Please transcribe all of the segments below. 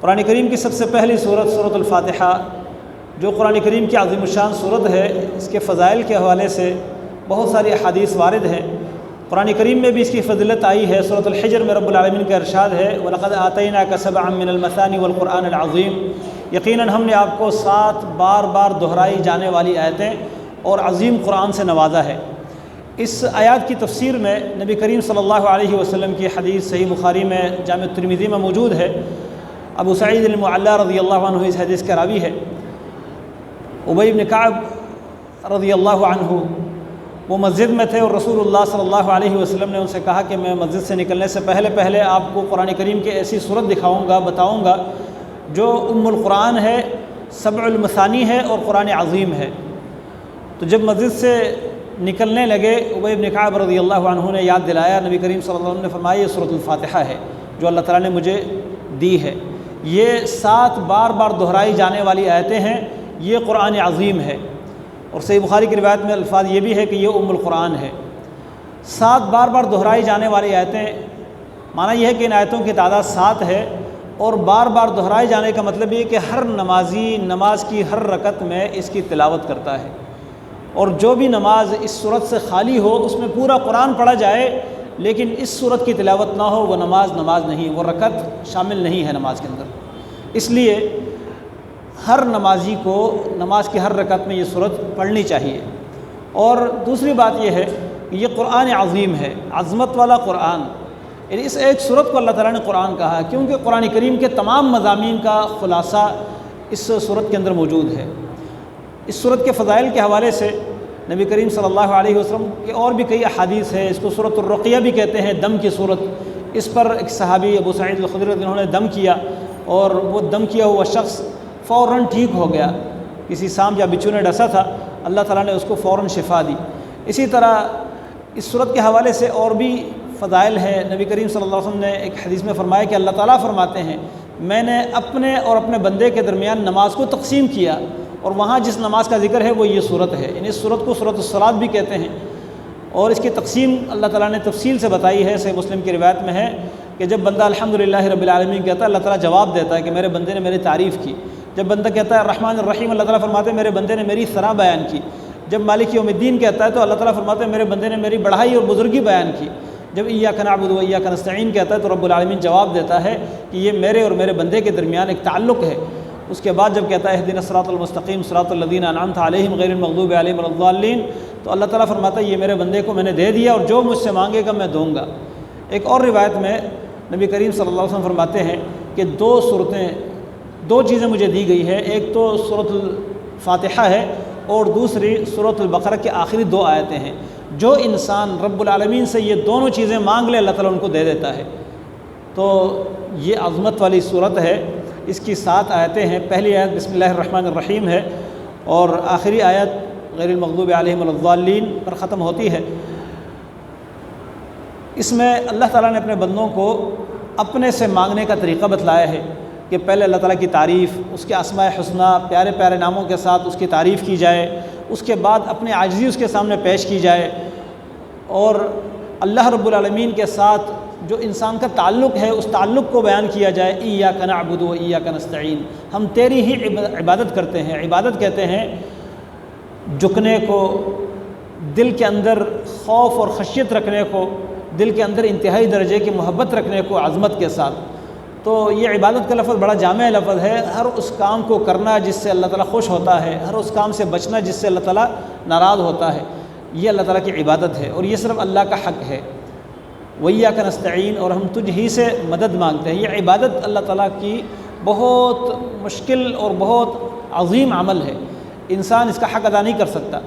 قرآن کریم کی سب سے پہلی صورت سورۃ الفاتحہ، جو قرآن کریم کی عظیم الشان صورت ہے، اس کے فضائل کے حوالے سے بہت ساری احادیث وارد ہیں۔ قرآن کریم میں بھی اس کی فضیلت آئی ہے۔ سورۃ الحجر میں رب العالمین کا ارشاد ہے وَلَقَدْ آتَيْنَاكَ سَبْعًا مِّنَ الْمَثَانِي وَالْقُرْآنِ الْعَظِيمِ، یقیناً ہم نے آپ کو 7 بار بار دہرائی جانے والی آیتیں اور عظیم قرآن سے نوازا ہے۔ اس آیات کی تفسیر میں نبی کریم صلی اللہ علیہ وسلم کی حدیث صحیح بخاری میں جامع ترمذی میں موجود ہے۔ ابو سعید المعلیٰ رضی اللہ عنہ اس حدیث کا راوی ہے۔ ابی بن کعب رضی اللہ عنہ وہ مسجد میں تھے اور رسول اللہ صلی اللہ علیہ وسلم نے ان سے کہا کہ میں مسجد سے نکلنے سے پہلے آپ کو قرآن کریم کی ایسی صورت بتاؤں گا جو ام القرآن ہے، 7 المثانی ہے اور قرآن عظیم ہے۔ تو جب مسجد سے نکلنے لگے، ابی بن کعب رضی اللہ عنہ نے یاد دلایا، نبی کریم صلی اللہ علیہ وسلم نے فرمایا یہ سورۃ الفاتحہ ہے جو اللہ تعالیٰ نے مجھے دی ہے۔ یہ 7 بار بار دہرائی جانے والی آیتیں ہیں، یہ قرآن عظیم ہے۔ اور صحیح بخاری کی روایت میں الفاظ یہ بھی ہے کہ یہ ام القرآن ہے۔ 7 بار بار دہرائی جانے والی آیتیں، معنی یہ ہے کہ ان آیتوں کی تعداد 7 ہے، اور بار بار دہرائے جانے کا مطلب یہ کہ ہر نمازی نماز کی ہر رکعت میں اس کی تلاوت کرتا ہے، اور جو بھی نماز اس صورت سے خالی ہو اس میں پورا قرآن پڑھا جائے لیکن اس صورت کی تلاوت نہ ہو، وہ نماز نہیں، وہ رکعت شامل نہیں ہے نماز کے اندر۔ اس لیے ہر نمازی کو نماز کی ہر رکعت میں یہ صورت پڑھنی چاہیے۔ اور دوسری بات یہ ہے کہ یہ قرآن عظیم ہے، عظمت والا قرآن، یعنی اس ایک صورت کو اللہ تعالیٰ نے قرآن کہا ہے کیونکہ قرآن کریم کے تمام مضامین کا خلاصہ اس صورت کے اندر موجود ہے۔ اس صورت کے فضائل کے حوالے سے نبی کریم صلی اللہ علیہ وسلم کے اور بھی کئی احادیث ہیں۔ اس کو سورۃ الرقیہ بھی کہتے ہیں، دم کی صورت۔ اس پر ایک صحابی ابو سعید الخدری انہوں نے دم کیا، اور وہ دم کیا ہوا شخص فوراً ٹھیک ہو گیا۔ کسی سانپ یا بچھو نے ڈسا تھا، اللہ تعالیٰ نے اس کو فوراً شفا دی۔ اسی طرح اس صورت کے حوالے سے اور بھی فضائل ہیں۔ نبی کریم صلی اللہ علیہ وسلم نے ایک حدیث میں فرمایا کہ اللہ تعالیٰ فرماتے ہیں میں نے اپنے اور اپنے بندے کے درمیان نماز کو تقسیم کیا، اور وہاں جس نماز کا ذکر ہے وہ یہ صورت ہے، یعنی اس صورت کو سورۃ الصلاۃ بھی کہتے ہیں۔ اور اس کی تقسیم اللہ تعالیٰ نے تفصیل سے بتائی ہے۔ صحیح مسلم کی روایت میں ہے کہ جب بندہ الحمدللہ رب العالمین کہتا ہے، اللہ تعالیٰ جواب دیتا ہے کہ میرے بندے نے میری تعریف کی۔ جب بندہ کہتا ہے الرحمن الرحیم، اللہ تعالیٰ فرماتے ہیں میرے بندے نے میری ثنا بیان کی۔ جب مالک یوم الدین کہتا ہے تو اللہ تعالیٰ فرماتے ہیں میرے بندے نے میری بڑائی اور بزرگی بیان کی۔ جب ایاک نعبد و ایاک نستعین کہتا ہے تو رب العالمین جواب دیتا ہے کہ یہ میرے اور میرے بندے کے درمیان ایک تعلق ہے۔ اس کے بعد جب کہتا ہے اہدنا الصراط المستقیم صراط الذین انعمت علیہم غیر المغضوب علیہم ولا الضالین، تو اللہ تعالیٰ فرماتا ہے یہ میرے بندے کو میں نے دے دیا، اور جو مجھ سے مانگے گا میں دوں گا۔ ایک اور روایت میں نبی کریم صلی اللہ علیہ وسلم فرماتے ہیں کہ 2 چیزیں مجھے دی گئی ہے، ایک تو سورۃ الفاتحہ ہے اور دوسری سورۃ البقرہ کی آخری 2 آیتیں ہیں۔ جو انسان رب العالمین سے یہ دونوں چیزیں مانگ لے اللہ تعالیٰ ان کو دے دیتا ہے۔ تو یہ عظمت والی صورت ہے۔ اس کی 7 آیتیں ہیں۔ پہلی آیت بسم اللہ الرحمن الرحیم ہے، اور آخری آیت غیر المغضوب علیہم ولا الضالین پر ختم ہوتی ہے۔ اس میں اللہ تعالیٰ نے اپنے بندوں کو اپنے سے مانگنے کا طریقہ بتلایا ہے کہ پہلے اللہ تعالیٰ کی تعریف، اس کے اسماء حسنی پیارے پیارے ناموں کے ساتھ اس کی تعریف کی جائے، اس کے بعد اپنے عاجزی اس کے سامنے پیش کی جائے، اور اللہ رب العالمین کے ساتھ جو انسان کا تعلق ہے اس تعلق کو بیان کیا جائے۔ ایاک نعبد و ایاک نستعین، ہم تیری ہی عبادت کرتے ہیں۔ عبادت کہتے ہیں جھکنے کو، دل کے اندر خوف اور خشیت رکھنے کو، دل کے اندر انتہائی درجے کی محبت رکھنے کو عظمت کے ساتھ۔ تو یہ عبادت کا لفظ بڑا جامع لفظ ہے۔ ہر اس کام کو کرنا جس سے اللہ تعالیٰ خوش ہوتا ہے، ہر اس کام سے بچنا جس سے اللہ تعالیٰ ناراض ہوتا ہے، یہ اللہ تعالیٰ کی عبادت ہے، اور یہ صرف اللہ کا حق ہے۔ وَإِيَّاكَ نَسْتَعِينُ، اور ہم تجھ ہی سے مدد مانگتے ہیں۔ یہ عبادت اللہ تعالیٰ کی بہت مشکل اور بہت عظیم عمل ہے، انسان اس کا حق ادا نہیں کر سکتا،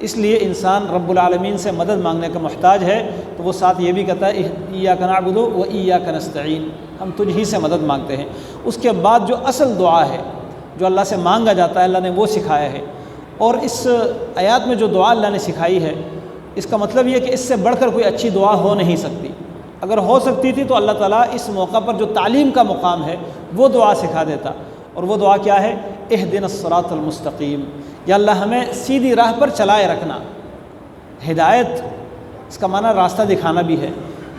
اس لیے انسان رب العالمین سے مدد مانگنے کا محتاج ہے۔ تو وہ ساتھ یہ بھی کہتا ہے ایاک نعبد و ایاک نستعین، ہم تجھ ہی سے مدد مانگتے ہیں۔ اس کے بعد جو اصل دعا ہے جو اللہ سے مانگا جاتا ہے، اللہ نے وہ سکھایا ہے۔ اور اس آیات میں جو دعا اللہ نے سکھائی ہے، اس کا مطلب یہ کہ اس سے بڑھ کر کوئی اچھی دعا ہو نہیں سکتی۔ اگر ہو سکتی تھی تو اللہ تعالیٰ اس موقع پر جو تعلیم کا مقام ہے وہ دعا سکھا دیتا، اور وہ دعا کیا ہے؟ اہدنا الصراط المستقیم، یا اللہ ہمیں سیدھی راہ پر چلائے رکھنا۔ ہدایت اس کا معنی راستہ دکھانا بھی ہے،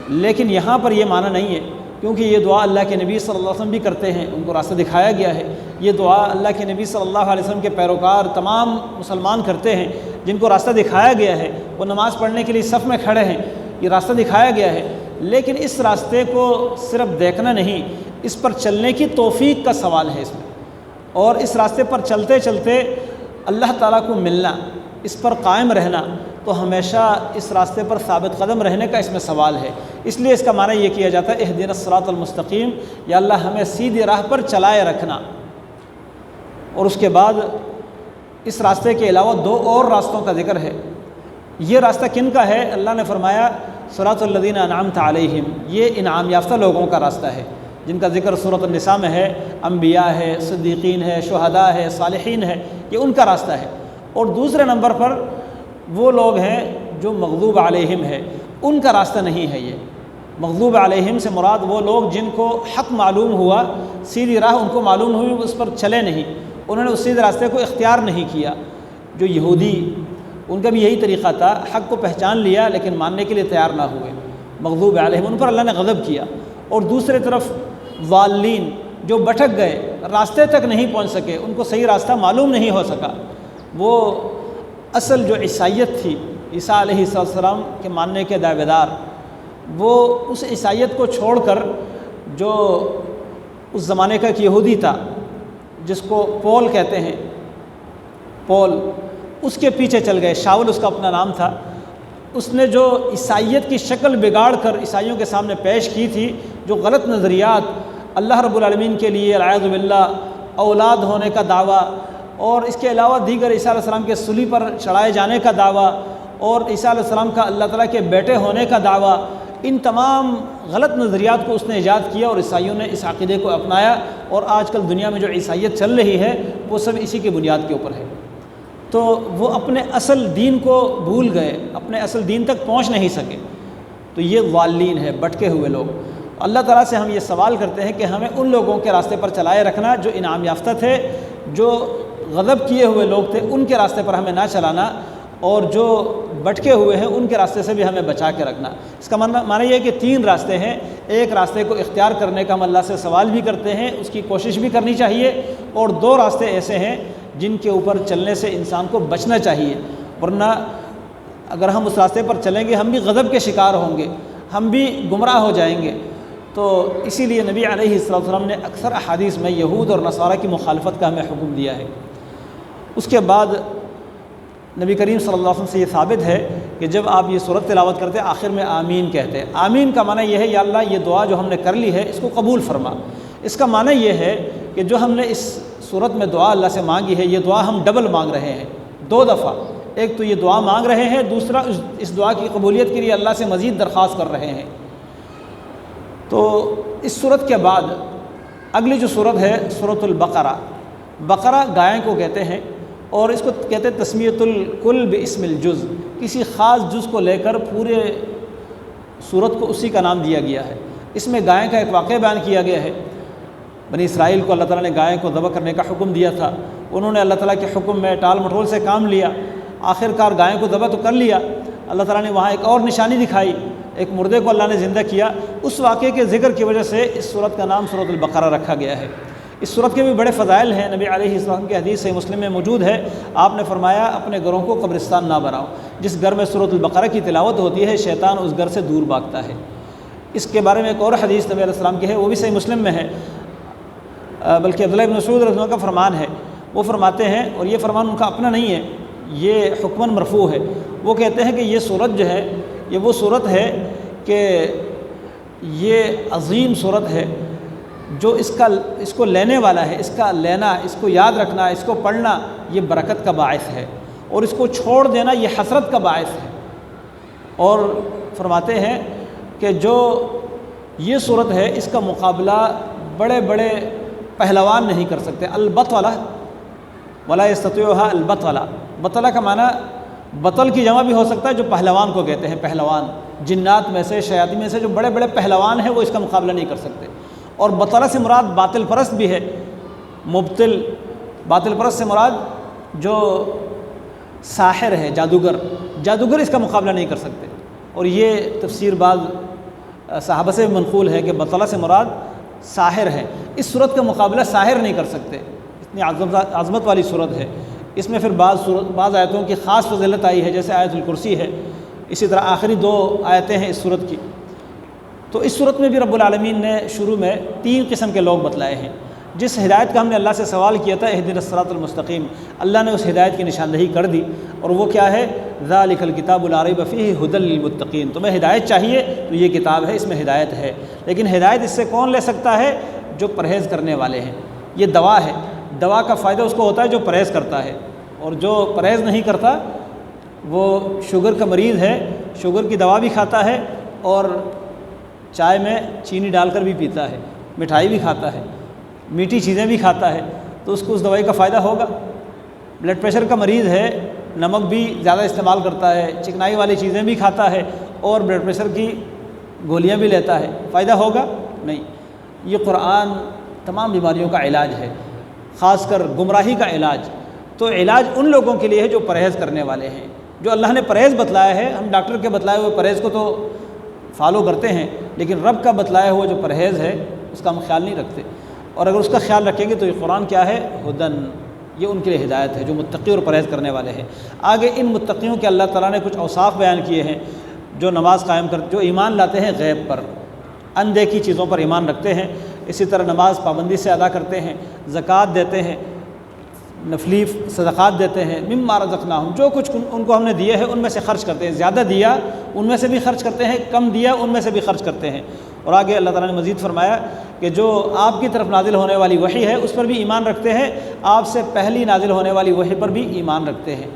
لیکن یہاں پر یہ معنی نہیں ہے کیونکہ یہ دعا اللہ کے نبی صلی اللہ علیہ وسلم بھی کرتے ہیں، ان کو راستہ دکھایا گیا ہے۔ یہ دعا اللہ کے نبی صلی اللہ علیہ وسلم کے پیروکار تمام مسلمان کرتے ہیں، جن کو راستہ دکھایا گیا ہے، وہ نماز پڑھنے کے لیے صف میں کھڑے ہیں، یہ راستہ دکھایا گیا ہے۔ لیکن اس راستے کو صرف دیکھنا نہیں، اس پر چلنے کی توفیق کا سوال ہے اس میں، اور اس راستے پر چلتے چلتے اللہ تعالیٰ کو ملنا، اس پر قائم رہنا، تو ہمیشہ اس راستے پر ثابت قدم رہنے کا اس میں سوال ہے۔ اس لیے اس کا معنی یہ کیا جاتا ہے اہدنا الصراط المستقیم، یا اللہ ہمیں سیدھی راہ پر چلائے رکھنا۔ اور اس کے بعد اس راستے کے علاوہ دو اور راستوں کا ذکر ہے۔ یہ راستہ کن کا ہے؟ اللہ نے فرمایا صراط الذین انعمت علیہم، یہ انعام یافتہ لوگوں کا راستہ ہے، جن کا ذکر سورۃ النساء میں ہے، انبیاء ہے، صدیقین ہے، شہداء ہے، صالحین ہے، یہ ان کا راستہ ہے۔ اور دوسرے نمبر پر وہ لوگ ہیں جو مغضوب علیہم ہے، ان کا راستہ نہیں ہے۔ یہ مغضوب علیہم سے مراد وہ لوگ جن کو حق معلوم ہوا، سیدھی راہ ان کو معلوم ہوئی، اس پر چلے نہیں، انہوں نے اس سیدھے راستے کو اختیار نہیں کیا۔ جو یہودی، ان کا بھی یہی طریقہ تھا، حق کو پہچان لیا لیکن ماننے کے لیے تیار نہ ہوئے، مغضوب علیہم، ان پر اللہ نے غضب کیا۔ اور دوسری طرف ضالین، جو بھٹک گئے، راستے تک نہیں پہنچ سکے، ان کو صحیح راستہ معلوم نہیں ہو سکا، وہ اصل جو عیسائیت تھی، عیسیٰ علیہ السلام کے ماننے کے دعوے دار، وہ اس عیسائیت کو چھوڑ کر جو اس زمانے کا ایک یہودی تھا جس کو پول کہتے ہیں، پول، اس کے پیچھے چل گئے۔ شاول اس کا اپنا نام تھا۔ اس نے جو عیسائیت کی شکل بگاڑ کر عیسائیوں کے سامنے پیش کی تھی، جو غلط نظریات، اللہ رب العالمین کے لیے العیاذ باللہ اولاد ہونے کا دعویٰ، اور اس کے علاوہ دیگر عیسیٰ علیہ السلام کے صلیب پر چڑھائے جانے کا دعویٰ، اور عیسیٰ علیہ السلام کا اللہ تعالیٰ کے بیٹے ہونے کا دعویٰ، ان تمام غلط نظریات کو اس نے ایجاد کیا، اور عیسائیوں نے اس عقیدے کو اپنایا، اور آج کل دنیا میں جو عیسائیت چل رہی ہے وہ سب اسی کی بنیاد کے اوپر ہے۔ تو وہ اپنے اصل دین کو بھول گئے، اپنے اصل دین تک پہنچ نہیں سکے، تو یہ ضالین ہے، بھٹکے ہوئے لوگ۔ اللہ تعالیٰ سے ہم یہ سوال کرتے ہیں کہ ہمیں ان لوگوں کے راستے پر چلائے رکھنا جو انعام یافتہ تھے، جو غضب کیے ہوئے لوگ تھے، ان کے راستے پر ہمیں نہ چلانا، اور جو بھٹکے ہوئے ہیں ان کے راستے سے بھی ہمیں بچا کے رکھنا۔ اس کا معنی یہ ہے کہ تین راستے ہیں، ایک راستے کو اختیار کرنے کا ہم اللہ سے سوال بھی کرتے ہیں، اس کی کوشش بھی کرنی چاہیے، اور دو راستے ایسے ہیں جن کے اوپر چلنے سے انسان کو بچنا چاہیے، ورنہ اگر ہم اس راستے پر چلیں گے ہم بھی غضب کے شکار ہوں گے، ہم بھی گمراہ ہو جائیں گے۔ تو اسی لیے نبی علیہ السلام نے اکثر احادیث میں یہود اور نصارہ کی مخالفت کا ہمیں حکم دیا ہے۔ اس کے بعد نبی کریم صلی اللہ علیہ وسلم سے یہ ثابت ہے کہ جب آپ یہ سورت تلاوت کرتے ہیں آخر میں آمین کہتے ہیں۔ آمین کا معنی یہ ہے یا اللہ یہ دعا جو ہم نے کر لی ہے اس کو قبول فرما۔ اس کا معنی یہ ہے کہ جو ہم نے اس سورت میں دعا اللہ سے مانگی ہے، یہ دعا ہم ڈبل مانگ رہے ہیں، دو دفعہ۔ ایک تو یہ دعا مانگ رہے ہیں، دوسرا اس دعا کی قبولیت کے لیے اللہ سے مزید درخواست کر رہے ہیں۔ تو اس سورت کے بعد اگلی جو سورت ہے سورۃ البقرہ، بقرہ گائے کو کہتے ہیں، اور اس کو کہتے ہیں تسمیۃ الکل باسم الجز، کسی خاص جز کو لے کر پورے سورت کو اسی کا نام دیا گیا ہے۔ اس میں گائے کا ایک واقعہ بیان کیا گیا ہے۔ بنی اسرائیل کو اللہ تعالیٰ نے گائے کو ذبح کرنے کا حکم دیا تھا، انہوں نے اللہ تعالیٰ کے حکم میں ٹال مٹول سے کام لیا، آخر کار گائے کو ذبح تو کر لیا۔ اللہ تعالیٰ نے وہاں ایک اور نشانی دکھائی، ایک مردے کو اللہ نے زندہ کیا۔ اس واقعے کے ذکر کی وجہ سے اس سورت کا نام سورۃ البقرہ رکھا گیا ہے۔ اس سورت کے بھی بڑے فضائل ہیں، نبی علیہ السلام کی حدیث صحیح مسلم میں موجود ہے، آپ نے فرمایا اپنے گھروں کو قبرستان نہ بناؤ، جس گھر میں سورۃ البقرہ کی تلاوت ہوتی ہے شیطان اس گھر سے دور بھاگتا ہے۔ اس کے بارے میں ایک اور حدیث نبی علیہ السلام کی ہے، وہ بھی صحیح مسلم میں ہے، بلکہ عبداللہ بن مسعود رضی اللہ عنہ کا فرمان ہے۔ وہ فرماتے ہیں، اور یہ فرمان ان کا اپنا نہیں ہے، یہ حکماً مرفوع ہے، وہ کہتے ہیں کہ یہ سورت جو ہے یہ وہ سورت ہے کہ یہ عظیم سورت ہے جو اس کو لینے والا ہے، اس کا لینا، اس کو یاد رکھنا، اس کو پڑھنا یہ برکت کا باعث ہے، اور اس کو چھوڑ دینا یہ حسرت کا باعث ہے۔ اور فرماتے ہیں کہ جو یہ صورت ہے اس کا مقابلہ بڑے بڑے پہلوان نہیں کر سکتے۔ البطلہ ولا یستطیعها البطلہ، بطلہ کا معنی بطل کی جمع بھی ہو سکتا ہے، جو پہلوان کو کہتے ہیں، پہلوان جنات میں سے، شیاطین میں سے جو بڑے بڑے پہلوان ہیں وہ اس کا مقابلہ نہیں کر سکتے۔ اور بطلہ سے مراد باطل پرست بھی ہے، مبتل، باطل پرست سے مراد جو ساحر ہے، جادوگر اس کا مقابلہ نہیں کر سکتے۔ اور یہ تفسیر بعض صحابہ سے منقول ہے کہ بطلہ سے مراد ساحر ہے۔ اس صورت کا مقابلہ ساحر نہیں کر سکتے، اتنی عظمت والی صورت ہے۔ اس میں پھر بعض آیتوں کی خاص فضیلت آئی ہے، جیسے آیت الکرسی ہے، اسی طرح آخری 2 آیتیں ہیں اس صورت کی۔ تو اس صورت میں بھی رب العالمین نے شروع میں 3 قسم کے لوگ بتلائے ہیں۔ جس ہدایت کا ہم نے اللہ سے سوال کیا تھا اہدنا الصراط المستقیم، اللہ نے اس ہدایت کی نشاندہی کر دی، اور وہ کیا ہے؟ ذالک الکتاب لا ریب فیہ ھدی للمتقین۔ تمہیں ہدایت چاہیے تو یہ کتاب ہے، اس میں ہدایت ہے، لیکن ہدایت اس سے کون لے سکتا ہے؟ جو پرہیز کرنے والے ہیں۔ یہ دوا ہے، دوا کا فائدہ اس کو ہوتا ہے جو پرہیز کرتا ہے، اور جو پرہیز نہیں کرتا وہ شوگر کا مریض ہے، شوگر کی دوا بھی کھاتا ہے اور چائے میں چینی ڈال کر بھی پیتا ہے، مٹھائی بھی کھاتا ہے، میٹھی چیزیں بھی کھاتا ہے، تو اس کو اس دوائی کا فائدہ ہوگا۔ بلڈ پریشر کا مریض ہے، نمک بھی زیادہ استعمال کرتا ہے، چکنائی والی چیزیں بھی کھاتا ہے اور بلڈ پریشر کی گولیاں بھی لیتا ہے، فائدہ ہوگا؟ نہیں۔ یہ قرآن تمام بیماریوں کا علاج ہے، خاص کر گمراہی کا علاج۔ تو علاج ان لوگوں کے لیے ہے جو پرہیز کرنے والے ہیں، جو اللہ نے پرہیز بتلایا ہے۔ ہم ڈاکٹر کے بتلائے ہوئے پرہیز کو تو فالو کرتے ہیں، لیکن رب کا بتلایا ہوا جو پرہیز ہے اس کا ہم خیال نہیں رکھتے، اور اگر اس کا خیال رکھیں گے تو یہ قرآن کیا ہے؟ ہدن، یہ ان کے لیے ہدایت ہے جو متقی اور پرہیز کرنے والے ہیں۔ آگے ان متقیوں کے اللہ تعالیٰ نے کچھ اوصاف بیان کیے ہیں، جو نماز قائم جو ایمان لاتے ہیں غیب پر، اندیکھی چیزوں پر ایمان رکھتے ہیں، اسی طرح نماز پابندی سے ادا کرتے ہیں، زکوٰۃ دیتے ہیں، نفلی صدقات دیتے ہیں، مما رزقناہم، جو کچھ ان کو ہم نے دیے ہیں ان میں سے خرچ کرتے ہیں، زیادہ دیا ان میں سے بھی خرچ کرتے ہیں، کم دیا ان میں سے بھی خرچ کرتے ہیں۔ اور آگے اللہ تعالیٰ نے مزید فرمایا کہ جو آپ کی طرف نازل ہونے والی وحی ہے اس پر بھی ایمان رکھتے ہیں، آپ سے پہلی نازل ہونے والی وحی پر بھی ایمان رکھتے ہیں،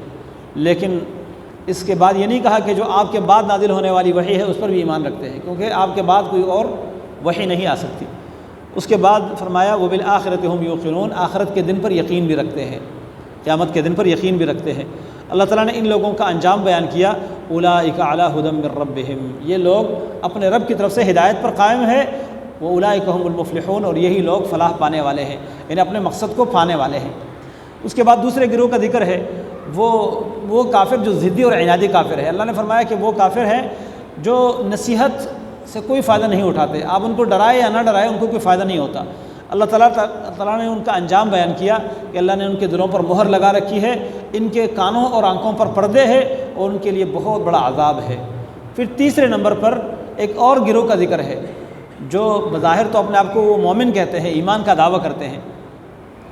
لیکن اس کے بعد یہ نہیں کہا کہ جو آپ کے بعد نازل ہونے والی وحی ہے اس پر بھی ایمان رکھتے ہیں، کیونکہ آپ کے بعد کوئی اور وحی نہیں آ سکتی۔ اس کے بعد فرمایا وبالآخرۃ ھم یوقنون، آخرت کے دن پر یقین بھی رکھتے ہیں، قیامت کے دن پر یقین بھی رکھتے ہیں۔ اللہ تعالیٰ نے ان لوگوں کا انجام بیان کیا، اولئک علی ھدی من ربہم، یہ لوگ اپنے رب کی طرف سے ہدایت پر قائم ہے، واولئک ھم المفلحون، اور یہی لوگ فلاح پانے والے ہیں، یعنی اپنے مقصد کو پانے والے ہیں۔ اس کے بعد دوسرے گروہ کا ذکر ہے، وہ کافر جو ضدی اور عنادی کافر ہے۔ اللہ نے فرمایا کہ وہ کافر ہیں جو نصیحت سے کوئی فائدہ نہیں اٹھاتے، آپ ان کو ڈرائے یا نہ ڈرائے ان کو کوئی فائدہ نہیں ہوتا۔ اللہ تعالیٰ نے ان کا انجام بیان کیا کہ اللہ نے ان کے دلوں پر مہر لگا رکھی ہے، ان کے کانوں اور آنکھوں پر پردے ہیں اور ان کے لیے بہت بڑا عذاب ہے۔ پھر تیسرے نمبر پر ایک اور گروہ کا ذکر ہے جو بظاہر تو اپنے آپ کو وہ مومن کہتے ہیں، ایمان کا دعویٰ کرتے ہیں،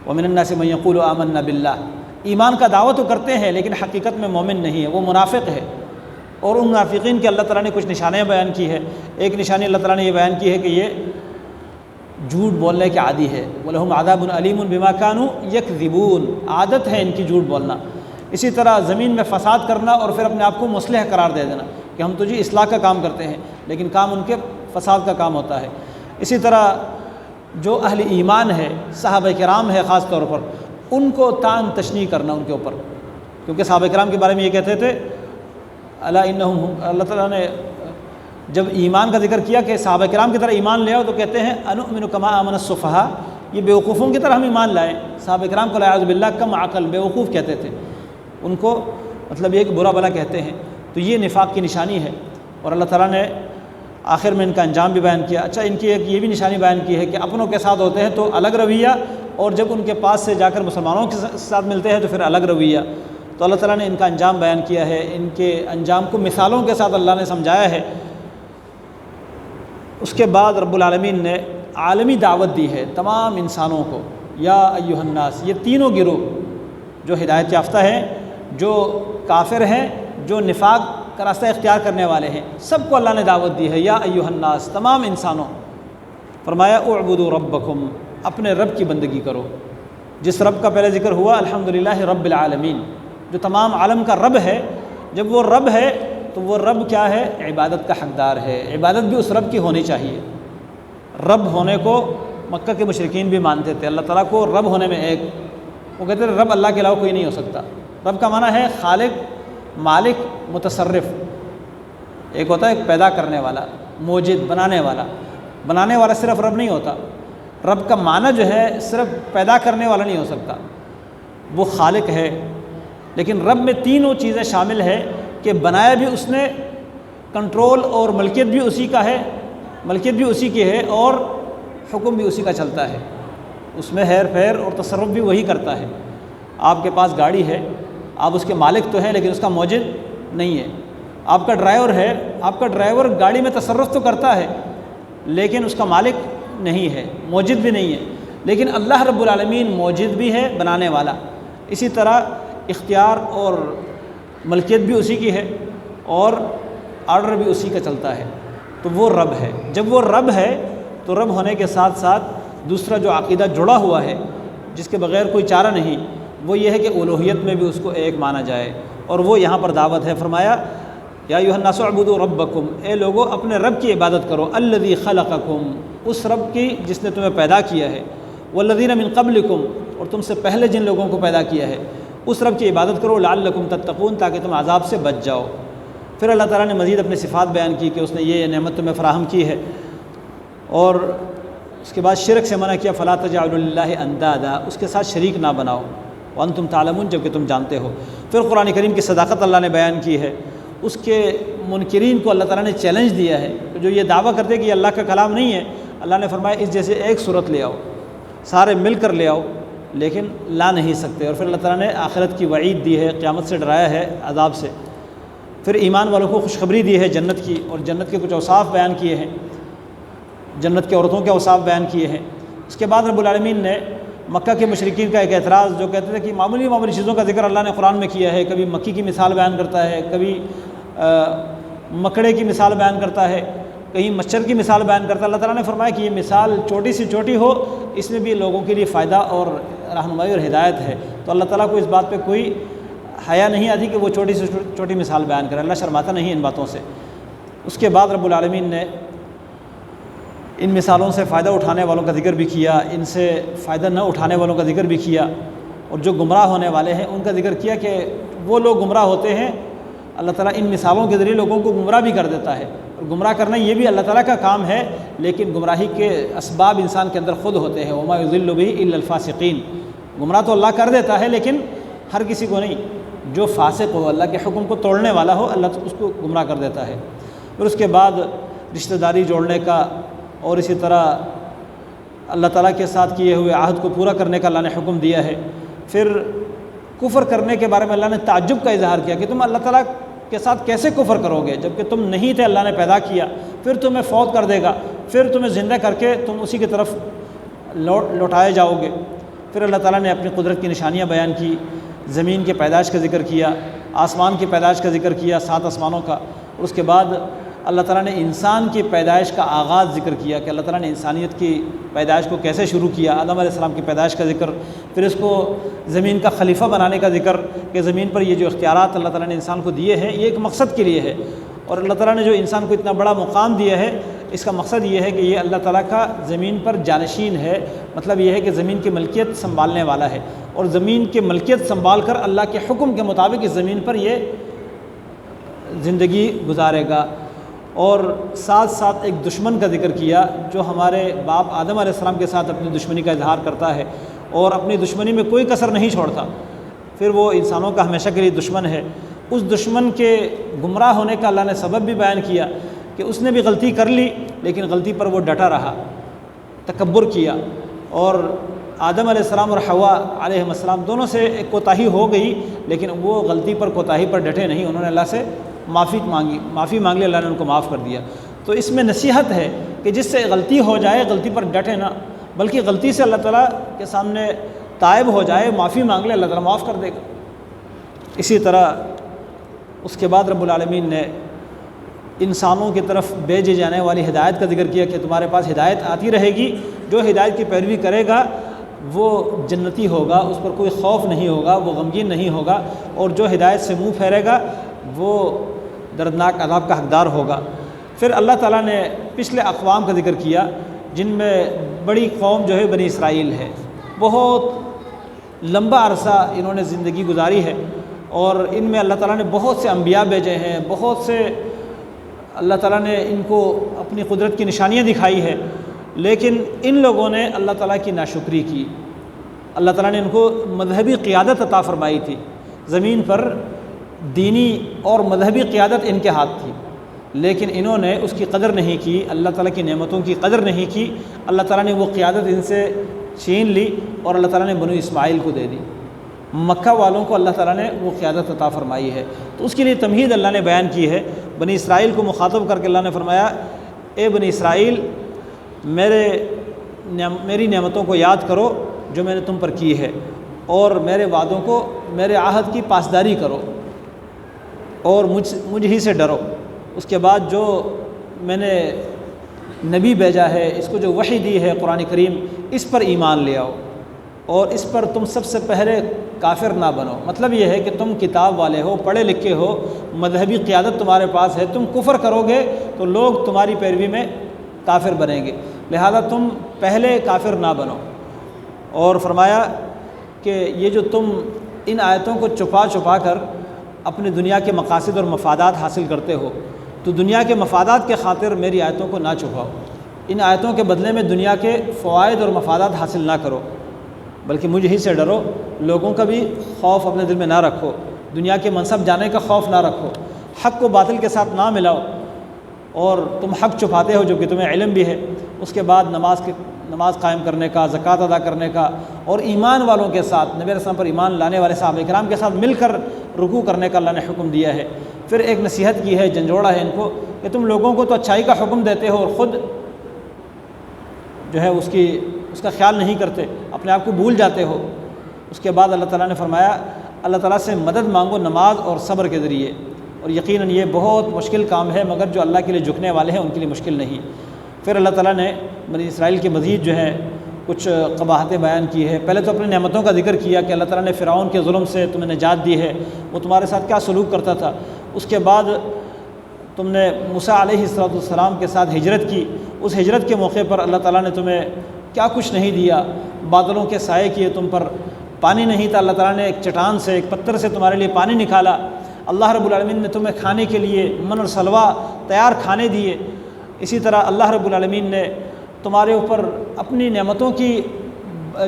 وَمِنَ النَّاسِ مَن يَقُولُ آمَنَّا بِاللَّهِ، ایمان کا دعویٰ تو کرتے ہیں لیکن حقیقت میں مومن نہیں ہے، وہ منافق ہے۔ اور ان منافقین کے اللہ تعالیٰ نے کچھ نشانیاں بیان کی ہے۔ ایک نشانی اللہ تعالیٰ نے یہ بیان کی ہے کہ یہ جھوٹ بولنے کے عادی ہے، وَلَهُمْ عَذَابٌ أَلِيمٌ بِمَا كَانُوا يَكْذِبُونَ، عادت ہے ان کی جھوٹ بولنا۔ اسی طرح زمین میں فساد کرنا اور پھر اپنے آپ کو مصلح قرار دے دینا کہ ہم تو جی اصلاح کا کام کرتے ہیں، لیکن کام ان کے فساد کا کام ہوتا ہے۔ اسی طرح جو اہل ایمان ہے، صحابہ کرام ہے خاص طور پر، ان کو طعن تشنیع کرنا ان کے اوپر، کیونکہ صحابہ کرام کے بارے میں یہ کہتے تھے الا انہم، اللہ تعالیٰ نے جب ایمان کا ذکر کیا کہ صحابہ کرام کی طرح ایمان لے آؤ تو کہتے ہیں انؤمن کما آمن السفہاء، یہ بیوقوفوں کی طرح ہم ایمان لائیں۔ صحابہ کرام کو اعوذ باللہ کم عقل، بیوقوف کہتے تھے، ان کو مطلب یہ کہ برا بلا کہتے ہیں، تو یہ نفاق کی نشانی ہے۔ اور اللہ تعالیٰ نے آخر میں ان کا انجام بھی بیان کیا۔ اچھا، ان کی ایک یہ بھی نشانی بیان کی ہے کہ اپنوں کے ساتھ ہوتے ہیں تو الگ رویہ، اور جب ان کے پاس سے جا کر مسلمانوں کے ساتھ ملتے ہیں تو پھر الگ رویہ۔ تو اللہ تعالیٰ نے ان کا انجام بیان کیا ہے، ان کے انجام کو مثالوں کے ساتھ اللہ نے سمجھایا ہے۔ اس کے بعد رب العالمین نے عالمی دعوت دی ہے تمام انسانوں کو، یا ایھا الناس، یہ تینوں گروہ جو ہدایت یافتہ ہیں، جو کافر ہیں، جو نفاق کا راستہ اختیار کرنے والے ہیں، سب کو اللہ نے دعوت دی ہے، یا ایھا الناس، تمام انسانوں۔ فرمایا اعبدوا ربکم، اپنے رب کی بندگی کرو۔ جس رب کا پہلے ذکر ہوا الحمدللہ رب العالمین، جو تمام عالم کا رب ہے، جب وہ رب ہے تو وہ رب کیا ہے؟ عبادت کا حقدار ہے، عبادت بھی اس رب کی ہونی چاہیے۔ رب ہونے کو مکہ کے مشرکین بھی مانتے تھے، اللہ تعالیٰ کو رب ہونے میں ایک، وہ کہتے تھے رب اللہ کے علاوہ کوئی نہیں ہو سکتا۔ رب کا معنی ہے خالق، مالک، متصرف۔ ایک ہوتا ہے پیدا کرنے والا، موجد، بنانے والا۔ بنانے والا صرف رب نہیں ہوتا، رب کا معنی جو ہے صرف پیدا کرنے والا نہیں ہو سکتا، وہ خالق ہے۔ لیکن رب میں تینوں چیزیں شامل ہے کہ بنایا بھی اس نے، کنٹرول اور ملکیت بھی اسی کا ہے، ملکیت بھی اسی کی ہے اور حکم بھی اسی کا چلتا ہے، اس میں ہیر پھیر اور تصرف بھی وہی کرتا ہے۔ آپ کے پاس گاڑی ہے، آپ اس کے مالک تو ہیں لیکن اس کا موجد نہیں ہے۔ آپ کا ڈرائیور ہے، آپ کا ڈرائیور گاڑی میں تصرف تو کرتا ہے لیکن اس کا مالک نہیں ہے، موجد بھی نہیں ہے۔ لیکن اللہ رب العالمین موجد بھی ہے، بنانے والا۔ اسی طرح اختیار اور ملکیت بھی اسی کی ہے اور آرڈر بھی اسی کا چلتا ہے، تو وہ رب ہے۔ جب وہ رب ہے تو رب ہونے کے ساتھ ساتھ دوسرا جو عقیدہ جڑا ہوا ہے جس کے بغیر کوئی چارہ نہیں، وہ یہ ہے کہ الوہیت میں بھی اس کو ایک مانا جائے، اور وہ یہاں پر دعوت ہے۔ فرمایا یا ایھا الناس اعبدوا ربکم، اے لوگو اپنے رب کی عبادت کرو، الذی خلقکم، اس رب کی جس نے تمہیں پیدا کیا ہے، والذین من قبلکم، اور تم سے پہلے جن لوگوں کو پیدا کیا ہے، اس رب کی عبادت کرو، لعلکم تتقون، تاکہ تم عذاب سے بچ جاؤ۔ پھر اللہ تعالیٰ نے مزید اپنی صفات بیان کی کہ اس نے یہ نعمت تمہیں فراہم کی ہے، اور اس کے بعد شرک سے منع کیا، فلا تجعلوا للہ اندادا، اس کے ساتھ شریک نہ بناؤ، وانتم تعلمون، جبکہ تم جانتے ہو۔ پھر قرآن کریم کی صداقت اللہ نے بیان کی ہے، اس کے منکرین کو اللہ تعالیٰ نے چیلنج دیا ہے، جو یہ دعویٰ کرتے کہ یہ اللہ کا کلام نہیں ہے، اللہ نے فرمایا اس جیسے ایک صورت لے آؤ، سارے مل کر لے آؤ، لیکن لا نہیں سکتے۔ اور پھر اللہ تعالیٰ نے آخرت کی وعید دی ہے، قیامت سے ڈرایا ہے، عذاب سے۔ پھر ایمان والوں کو خوشخبری دی ہے جنت کی، اور جنت کے کچھ اوصاف بیان کیے ہیں، جنت کے عورتوں کے اوصاف بیان کیے ہیں۔ اس کے بعد رب العالمین نے مکہ کے مشرکین کا ایک اعتراض، جو کہتے تھے کہ معمولی چیزوں کا ذکر اللہ نے قرآن میں کیا ہے، کبھی مکی کی مثال بیان کرتا ہے، کبھی مکڑے کی مثال بیان کرتا ہے، کہیں مچھر کی مثال بیان کرتا ہے۔ اللہ تعالیٰ نے فرمایا کہ یہ مثال چھوٹی سی چھوٹی ہو، اس میں بھی لوگوں کے لیے فائدہ اور رہنمائی اور ہدایت ہے، تو اللہ تعالیٰ کو اس بات پہ کوئی حیا نہیں آتی کہ وہ چھوٹی سی چھوٹی مثال بیان کرے، اللہ شرماتا نہیں ان باتوں سے۔ اس کے بعد رب العالمین نے ان مثالوں سے فائدہ اٹھانے والوں کا ذکر بھی کیا، ان سے فائدہ نہ اٹھانے والوں کا ذکر بھی کیا، اور جو گمراہ ہونے والے ہیں ان کا ذکر کیا کہ وہ لوگ گمراہ ہوتے ہیں، اللہ تعالیٰ ان مثالوں کے ذریعے لوگوں کو گمراہ بھی کر دیتا ہے، اور گمراہ کرنا یہ بھی اللہ تعالیٰ کا کام ہے، لیکن گمراہی کے اسباب انسان کے اندر خود ہوتے ہیں۔ وما یضل بہ الا الفاسقین، گمراہ تو اللہ کر دیتا ہے لیکن ہر کسی کو نہیں، جو فاسق ہو، اللہ کے حکم کو توڑنے والا ہو، اللہ اس کو گمراہ کر دیتا ہے۔ پھر اس کے بعد رشتہ داری جوڑنے کا اور اسی طرح اللہ تعالیٰ کے ساتھ کیے ہوئے عہد کو پورا کرنے کا اللہ نے حکم دیا ہے۔ پھر کفر کرنے کے بارے میں اللہ نے تعجب کا اظہار کیا کہ تم اللہ تعالیٰ کے ساتھ کیسے کفر کرو گے، جب کہ تم نہیں تھے، اللہ نے پیدا کیا، پھر تمہیں فوت کر دے گا، پھر تمہیں زندہ کر کے تم اسی کی طرف لوٹائے جاؤ گے۔ پھر اللہ تعالیٰ نے اپنی قدرت کی نشانیاں بیان کی، زمین کے پیدائش کا ذکر کیا، آسمان کی پیدائش کا ذکر کیا، 7 آسمانوں کا، اور اس کے بعد اللہ تعالیٰ نے انسان کی پیدائش کا آغاز ذکر کیا کہ اللہ تعالیٰ نے انسانیت کی پیدائش کو کیسے شروع کیا، آدم علیہ السلام کی پیدائش کا ذکر، پھر اس کو زمین کا خلیفہ بنانے کا ذکر کہ زمین پر یہ جو اختیارات اللہ تعالیٰ نے انسان کو دیے ہیں یہ ایک مقصد کے لیے ہے، اور اللہ تعالیٰ نے جو انسان کو اتنا بڑا مقام دیا ہے اس کا مقصد یہ ہے کہ یہ اللہ تعالیٰ کا زمین پر جانشین ہے، مطلب یہ ہے کہ زمین کی ملکیت سنبھالنے والا ہے، اور زمین کی ملکیت سنبھال کر اللہ کے حکم کے مطابق اس زمین پر یہ زندگی گزارے گا۔ اور ساتھ ساتھ ایک دشمن کا ذکر کیا جو ہمارے باپ آدم علیہ السلام کے ساتھ اپنی دشمنی کا اظہار کرتا ہے اور اپنی دشمنی میں کوئی کسر نہیں چھوڑتا، پھر وہ انسانوں کا ہمیشہ کے لیے دشمن ہے۔ اس دشمن کے گمراہ ہونے کا اللہ نے سبب بھی بیان کیا کہ اس نے بھی غلطی کر لی لیکن غلطی پر وہ ڈٹا رہا، تکبر کیا، اور آدم علیہ السلام اور حوا علیہ السلام دونوں سے ایک کوتاہی ہو گئی لیکن وہ غلطی پر کوتاہی پر ڈٹے نہیں، انہوں نے اللہ سے معافی مانگ لی، اللہ نے ان کو معاف کر دیا۔ تو اس میں نصیحت ہے کہ جس سے غلطی ہو جائے غلطی پر ڈٹے نہ، بلکہ غلطی سے اللہ تعالیٰ کے سامنے تائب ہو جائے، معافی مانگ لے، اللہ تعالیٰ معاف کر دے گا۔ اسی طرح اس کے بعد رب العالمین نے انسانوں کی طرف بھیجے جانے والی ہدایت کا ذکر کیا کہ تمہارے پاس ہدایت آتی رہے گی، جو ہدایت کی پیروی کرے گا وہ جنتی ہوگا، اس پر کوئی خوف نہیں ہوگا، وہ غمگین نہیں ہوگا، اور جو ہدایت سے منہ پھیرے گا وہ دردناک عذاب کا حقدار ہوگا۔ پھر اللہ تعالیٰ نے پچھلے اقوام کا ذکر کیا جن میں بڑی قوم جو ہے بنی اسرائیل ہے، بہت لمبا عرصہ انہوں نے زندگی گزاری ہے، اور ان میں اللہ تعالیٰ نے بہت سے انبیاء بھیجے ہیں، بہت سے اللہ تعالیٰ نے ان کو اپنی قدرت کی نشانیاں دکھائی ہے، لیکن ان لوگوں نے اللہ تعالیٰ کی ناشکری کی۔ اللہ تعالیٰ نے ان کو مذہبی قیادت عطا فرمائی تھی، زمین پر دینی اور مذہبی قیادت ان کے ہاتھ تھی، لیکن انہوں نے اس کی قدر نہیں کی، اللہ تعالیٰ کی نعمتوں کی قدر نہیں کی، اللہ تعالیٰ نے وہ قیادت ان سے چھین لی اور اللہ تعالیٰ نے بنو اسماعیل کو دے دی۔ مکہ والوں کو اللہ تعالیٰ نے وہ قیادت عطا فرمائی ہے، تو اس کے لیے تمہید اللہ نے بیان کی ہے۔ بنی اسرائیل کو مخاطب کر کے اللہ نے فرمایا، اے بنی اسرائیل، میری نعمتوں کو یاد کرو جو میں نے تم پر کی ہے، اور میرے وعدوں کو، میرے عہد کی پاسداری کرو، اور مجھ ہی سے ڈرو۔ اس کے بعد جو میں نے نبی بھیجا ہے، اس کو جو وحی دی ہے قرآن کریم، اس پر ایمان لے آؤ، اور اس پر تم سب سے پہلے کافر نہ بنو۔ مطلب یہ ہے کہ تم کتاب والے ہو، پڑھے لکھے ہو، مذہبی قیادت تمہارے پاس ہے، تم کفر کرو گے تو لوگ تمہاری پیروی میں کافر بنیں گے، لہذا تم پہلے کافر نہ بنو۔ اور فرمایا کہ یہ جو تم ان آیتوں کو چھپا چھپا کر اپنی دنیا کے مقاصد اور مفادات حاصل کرتے ہو، تو دنیا کے مفادات کے خاطر میری آیتوں کو نہ چھپاؤ، ان آیتوں کے بدلے میں دنیا کے فوائد اور مفادات حاصل نہ کرو، بلکہ مجھ ہی سے ڈرو۔ لوگوں کا بھی خوف اپنے دل میں نہ رکھو، دنیا کے منصب جانے کا خوف نہ رکھو، حق کو باطل کے ساتھ نہ ملاؤ، اور تم حق چھپاتے ہو جو کہ تمہیں علم بھی ہے۔ اس کے بعد نماز قائم کرنے کا، زکوٰۃ ادا کرنے کا، اور ایمان والوں کے ساتھ، نبی علیہ السلام پر ایمان لانے والے صحابہ کرام کے ساتھ مل کر رکوع کرنے کا اللہ نے حکم دیا ہے۔ پھر ایک نصیحت کی ہے، جھنجھوڑا ہے ان کو کہ تم لوگوں کو تو اچھائی کا حکم دیتے ہو اور خود جو ہے اس کا خیال نہیں کرتے، اپنے آپ کو بھول جاتے ہو۔ اس کے بعد اللہ تعالیٰ نے فرمایا، اللہ تعالیٰ سے مدد مانگو نماز اور صبر کے ذریعے، اور یقیناً یہ بہت مشکل کام ہے، مگر جو اللہ کے لیے جھکنے والے ہیں ان کے لیے مشکل نہیں۔ پھر اللہ تعالیٰ نے بنی اسرائیل کے مزید جو ہے کچھ قباحتیں بیان کی ہے۔ پہلے تو اپنی نعمتوں کا ذکر کیا کہ اللہ تعالیٰ نے فرعون کے ظلم سے تمہیں نجات دی ہے، وہ تمہارے ساتھ کیا سلوک کرتا تھا۔ اس کے بعد تم نے موسیٰ علیہ السلام کے ساتھ ہجرت کی، اس ہجرت کے موقع پر اللہ تعالیٰ نے تمہیں کیا کچھ نہیں دیا، بادلوں کے سائے کیے تم پر، پانی نہیں تھا، اللہ تعالیٰ نے ایک چٹان سے، ایک پتھر سے تمہارے لیے پانی نکالا۔ اللہ رب العالمین نے تمہیں کھانے کے لیے من اور سلوہ تیار کھانے دیے۔ اسی طرح اللہ رب العالمین نے تمہارے اوپر اپنی نعمتوں کی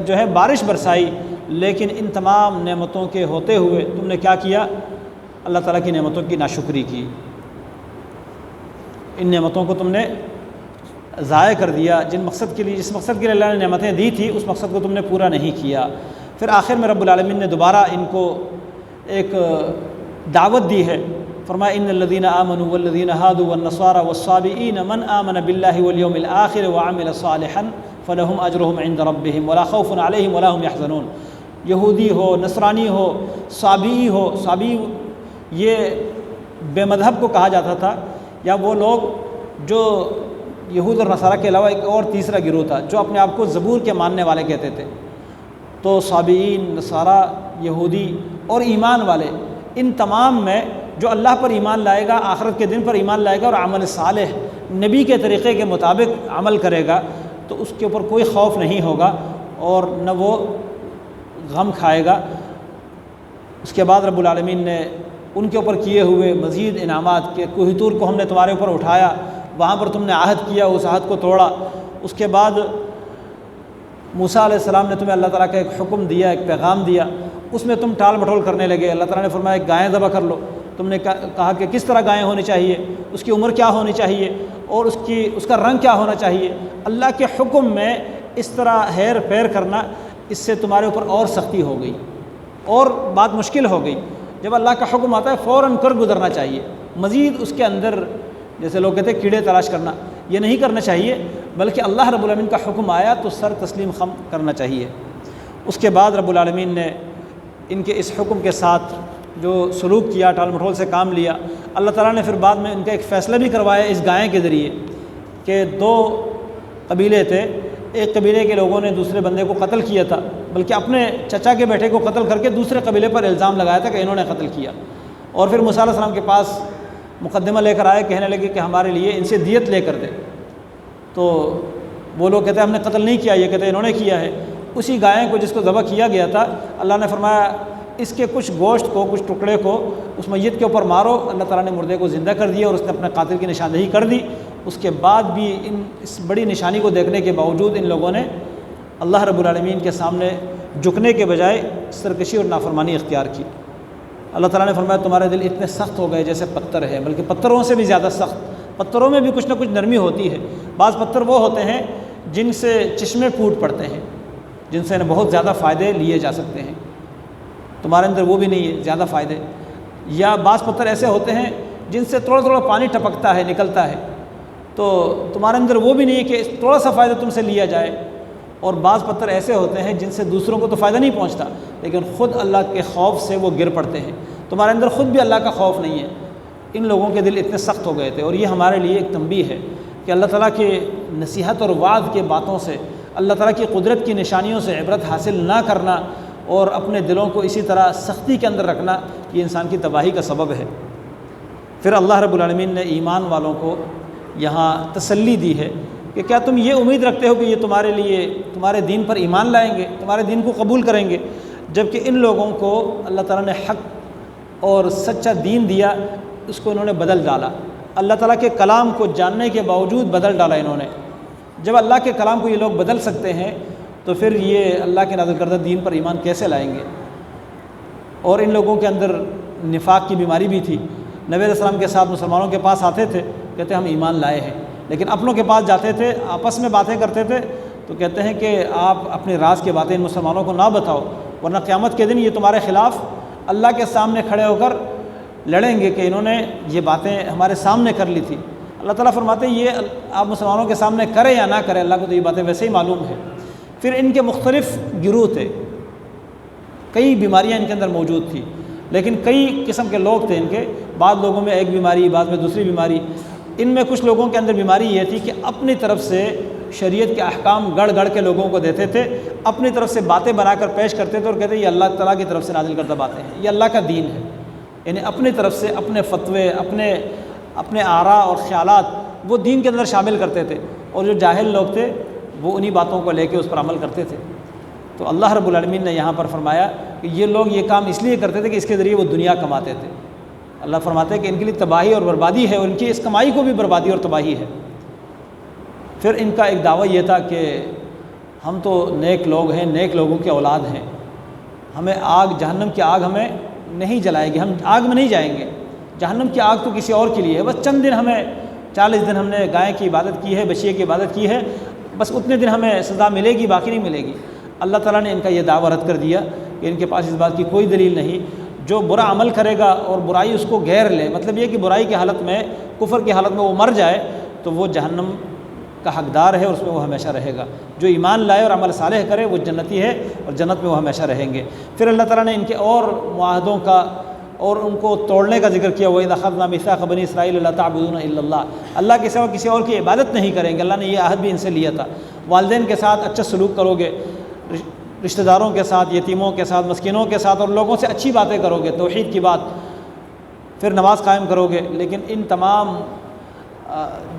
جو ہے بارش برسائی، لیکن ان تمام نعمتوں کے ہوتے ہوئے تم نے کیا کیا؟ اللہ تعالیٰ کی نعمتوں کی ناشکری کی، ان نعمتوں کو تم نے ضائع کر دیا، جس مقصد کے لیے اللہ نے نعمتیں دی تھی اس مقصد کو تم نے پورا نہیں کیا۔ پھر آخر میں رب العالمین نے دوبارہ ان کو ایک دعوت دی ہے، فرمایا ان الذین آمنوا والذین ہادوا والنصارى والصابئین من آمن باللہ والیوم الآخر وعمل صالحا فلہم اجرہم عند ربہم ولا خوف علیہم ولا هم یحزنون۔ یہودی ہو، نصرانی ہو، صابئی ہو، صابئی یہ بے مذہب کو کہا جاتا تھا، یا وہ لوگ جو یہود اور نصارہ کے علاوہ ایک اور تیسرا گروہ تھا جو اپنے آپ کو زبور کے ماننے والے کہتے تھے۔ تو صابئین، نصارہ، یہودی اور ایمان والے، ان تمام میں جو اللہ پر ایمان لائے گا، آخرت کے دن پر ایمان لائے گا اور عمل صالح نبی کے طریقے کے مطابق عمل کرے گا، تو اس کے اوپر کوئی خوف نہیں ہوگا اور نہ وہ غم کھائے گا۔ اس کے بعد رب العالمین نے ان کے اوپر کیے ہوئے مزید انعامات کہ کوہ طور کو ہم نے تمہارے اوپر اٹھایا، وہاں پر تم نے عہد کیا، اس عہد کو توڑا۔ اس کے بعد موسیٰ علیہ السلام نے تمہیں اللہ تعالیٰ کا ایک حکم دیا، ایک پیغام دیا، اس میں تم ٹال مٹول کرنے لگے۔ اللہ تعالیٰ نے فرمایا ایک گائیں ذبح کر لو، تم نے کہا کہ کس طرح گائیں ہونی چاہیے، اس کی عمر کیا ہونی چاہیے اور اس کا رنگ کیا ہونا چاہیے۔ اللہ کے حکم میں اس طرح ہیر پھیر کرنا، اس سے تمہارے اوپر اور سختی ہو گئی اور بات مشکل ہو گئی۔ جب اللہ کا حکم آتا ہے فوراً کر گزرنا چاہیے، مزید اس کے اندر جیسے لوگ کہتے ہیں کیڑے تلاش کرنا، یہ نہیں کرنا چاہیے، بلکہ اللہ رب العالمین کا حکم آیا تو سر تسلیم خم کرنا چاہیے۔ اس کے بعد رب العالمین نے ان کے اس حکم کے ساتھ جو سلوک کیا، ٹال مٹول سے کام لیا، اللہ تعالیٰ نے پھر بعد میں ان کا ایک فیصلہ بھی کروایا اس گائیں کے ذریعے کہ دو قبیلے تھے، ایک قبیلے کے لوگوں نے دوسرے بندے کو قتل کیا تھا، بلکہ اپنے چچا کے بیٹے کو قتل کر کے دوسرے قبیلے پر الزام لگایا تھا کہ انہوں نے قتل کیا، اور پھر موسیٰ علیہ السلام کے پاس مقدمہ لے کر آئے، کہنے لگے کہ ہمارے لیے ان سے دیت لے کر دے۔ تو وہ لوگ کہتے ہیں ہم نے قتل نہیں کیا، یہ کہتے ہیں انہوں نے کیا ہے۔ اسی گائے کو جس کو ذبح کیا گیا تھا، اللہ نے فرمایا اس کے کچھ گوشت کو، کچھ ٹکڑے کو اس میت کے اوپر مارو۔ اللہ تعالیٰ نے مردے کو زندہ کر دیا اور اس نے اپنے قاتل کی نشاندہی کر دی۔ اس کے بعد بھی اس بڑی نشانی کو دیکھنے کے باوجود ان لوگوں نے اللہ رب العالمین کے سامنے جھکنے کے بجائے سرکشی اور نافرمانی اختیار کی۔ اللہ تعالیٰ نے فرمایا تمہارے دل اتنے سخت ہو گئے جیسے پتھر ہے، بلکہ پتھروں سے بھی زیادہ سخت۔ پتھروں میں بھی کچھ نہ کچھ نرمی ہوتی ہے۔ بعض پتھر وہ ہوتے ہیں جن سے چشمے پھوٹ پڑتے ہیں، جن سے بہت زیادہ فائدے لیے جا سکتے ہیں، تمہارے اندر وہ بھی نہیں ہے زیادہ فائدے۔ یا بعض پتھر ایسے ہوتے ہیں جن سے تھوڑا تھوڑا پانی ٹپکتا ہے، نکلتا ہے، تو تمہارے اندر وہ بھی نہیں ہے کہ تھوڑا سا فائدہ تم سے لیا جائے۔ اور بعض پتھر ایسے ہوتے ہیں جن سے دوسروں کو تو فائدہ نہیں پہنچتا، لیکن خود اللہ کے خوف سے وہ گر پڑتے ہیں، تمہارے اندر خود بھی اللہ کا خوف نہیں ہے۔ ان لوگوں کے دل اتنے سخت ہو گئے تھے، اور یہ ہمارے لیے ایک تنبیہ ہے کہ اللہ تعالیٰ کے نصیحت اور وعظ کے باتوں سے، اللہ تعالیٰ کی قدرت کی نشانیوں سے عبرت حاصل نہ کرنا اور اپنے دلوں کو اسی طرح سختی کے اندر رکھنا، یہ انسان کی تباہی کا سبب ہے۔ پھر اللہ رب العالمین نے ایمان والوں کو یہاں تسلی دی ہے کہ کیا تم یہ امید رکھتے ہو کہ یہ تمہارے لیے تمہارے دین پر ایمان لائیں گے، تمہارے دین کو قبول کریں گے، جبکہ ان لوگوں کو اللہ تعالیٰ نے حق اور سچا دین دیا، اس کو انہوں نے بدل ڈالا۔ اللہ تعالیٰ کے کلام کو جاننے کے باوجود بدل ڈالا انہوں نے۔ جب اللہ کے کلام کو یہ لوگ بدل سکتے ہیں تو پھر یہ اللہ کے نازل کردہ دین پر ایمان کیسے لائیں گے؟ اور ان لوگوں کے اندر نفاق کی بیماری بھی تھی۔ نبی علیہ السلام کے ساتھ مسلمانوں کے پاس آتے تھے، کہتے ہم ایمان لائے ہیں، لیکن اپنوں کے پاس جاتے تھے، آپس میں باتیں کرتے تھے تو کہتے ہیں کہ آپ اپنے راز کی باتیں ان مسلمانوں کو نہ بتاؤ، ورنہ قیامت کے دن یہ تمہارے خلاف اللہ کے سامنے کھڑے ہو کر لڑیں گے کہ انہوں نے یہ باتیں ہمارے سامنے کر لی تھی۔ اللہ تعالیٰ فرماتے ہیں یہ آپ مسلمانوں کے سامنے کریں یا نہ کریں، اللہ کو تو یہ باتیں ویسے ہی معلوم ہے۔ پھر ان کے مختلف گروہ تھے، کئی بیماریاں ان کے اندر موجود تھیں، لیکن کئی قسم کے لوگ تھے ان کے، بعض لوگوں میں ایک بیماری، بعض میں دوسری بیماری۔ ان میں کچھ لوگوں کے اندر بیماری یہ تھی کہ اپنی طرف سے شریعت کے احکام گڑھ گڑھ کے لوگوں کو دیتے تھے، اپنی طرف سے باتیں بنا کر پیش کرتے تھے اور کہتے یہ اللہ تعالیٰ کی طرف سے نازل کردہ باتیں ہیں، یہ اللہ کا دین ہے۔ یعنی اپنی طرف سے اپنے فتوے، اپنے آراء اور خیالات وہ دین کے اندر شامل کرتے تھے، اور جو جاہل لوگ تھے وہ انہی باتوں کو لے کے اس پر عمل کرتے تھے۔ تو اللہ رب العالمین نے یہاں پر فرمایا کہ یہ لوگ یہ کام اس لیے کرتے تھے کہ اس کے ذریعے وہ دنیا کماتے تھے۔ اللہ فرماتے ہیں کہ ان کے لیے تباہی اور بربادی ہے، اور ان کی اس کمائی کو بھی بربادی اور تباہی ہے۔ پھر ان کا ایک دعویٰ یہ تھا کہ ہم تو نیک لوگ ہیں، نیک لوگوں کی اولاد ہیں، ہمیں جہنم کی آگ ہمیں نہیں جلائے گی، ہم آگ میں نہیں جائیں گے، جہنم کی آگ تو کسی اور کے لیے ہے، بس چند دن ہمیں 40 دن ہم نے گائے کی عبادت کی ہے، بچیے کی عبادت کی ہے، بس اتنے دن ہمیں سزا ملے گی، باقی نہیں ملے گی۔ اللہ تعالیٰ نے ان کا یہ دعویٰ رد کر دیا کہ ان کے پاس اس بات کی کوئی دلیل نہیں، جو برا عمل کرے گا اور برائی اس کو گھیر لے، مطلب یہ کہ برائی کی حالت میں، کفر کی حالت میں وہ مر جائے تو وہ جہنم کا حقدار ہے اور اس میں وہ ہمیشہ رہے گا۔ جو ایمان لائے اور عمل صالح کرے وہ جنتی ہے اور جنت میں وہ ہمیشہ رہیں گے۔ پھر اللہ تعالیٰ نے ان کے اور معاہدوں کا اور ان کو توڑنے کا ذکر کیا، وَإِذْ أَخَذْنَا مِيثَاقَ بَنِي إِسْرَائِيلَ لَا تَعْبُدُونَ إِلَّا اللَّهَ، اللہ کے سوا کسی اور کی عبادت نہیں کریں گے، اللہ نے یہ عہد بھی ان سے لیا تھا۔ والدین کے ساتھ اچھا سلوک کرو گے، رشتہ داروں کے ساتھ، یتیموں کے ساتھ، مسکینوں کے ساتھ، اور لوگوں سے اچھی باتیں کرو گے، توحید کی بات، پھر نماز قائم کرو گے۔ لیکن ان تمام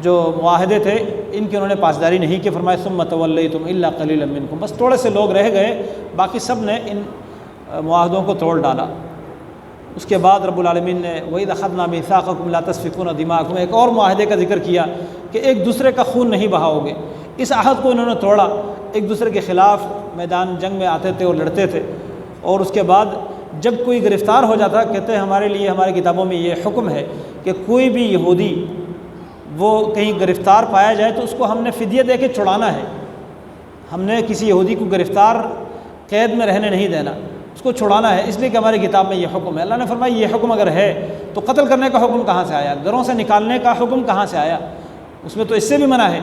جو معاہدے تھے ان کی انہوں نے پاسداری نہیں کی، فرمایا ثم تولیتم الا قلیلا منکم، بس تھوڑے سے لوگ رہ گئے، باقی سب نے ان معاہدوں کو توڑ ڈالا۔ اس کے بعد رب العالمین نے وَإِذْ أَخَذْنَا مِيثَاقَكُمْ لَا تَسْفِكُونَ دِمَاءَكُمْ، ایک اور معاہدے کا ذکر کیا کہ ایک دوسرے کا خون نہیں بہاؤ گے۔ اس عہد کو انہوں نے توڑا، ایک دوسرے کے خلاف میدان جنگ میں آتے تھے اور لڑتے تھے، اور اس کے بعد جب کوئی گرفتار ہو جاتا، کہتے ہیں ہمارے لیے ہماری کتابوں میں یہ حکم ہے کہ کوئی بھی یہودی وہ کہیں گرفتار پایا جائے تو اس کو ہم نے فدیہ دے کے چھڑانا ہے، ہم نے کسی یہودی کو گرفتار قید میں رہنے نہیں دینا، اس کو چھڑانا ہے، اس لیے کہ ہماری کتاب میں یہ حکم ہے۔ اللہ نے فرمایا یہ حکم اگر ہے تو قتل کرنے کا حکم کہاں سے آیا، گھروں سے نکالنے کا حکم کہاں سے آیا؟ اس میں تو اس سے بھی منع ہے،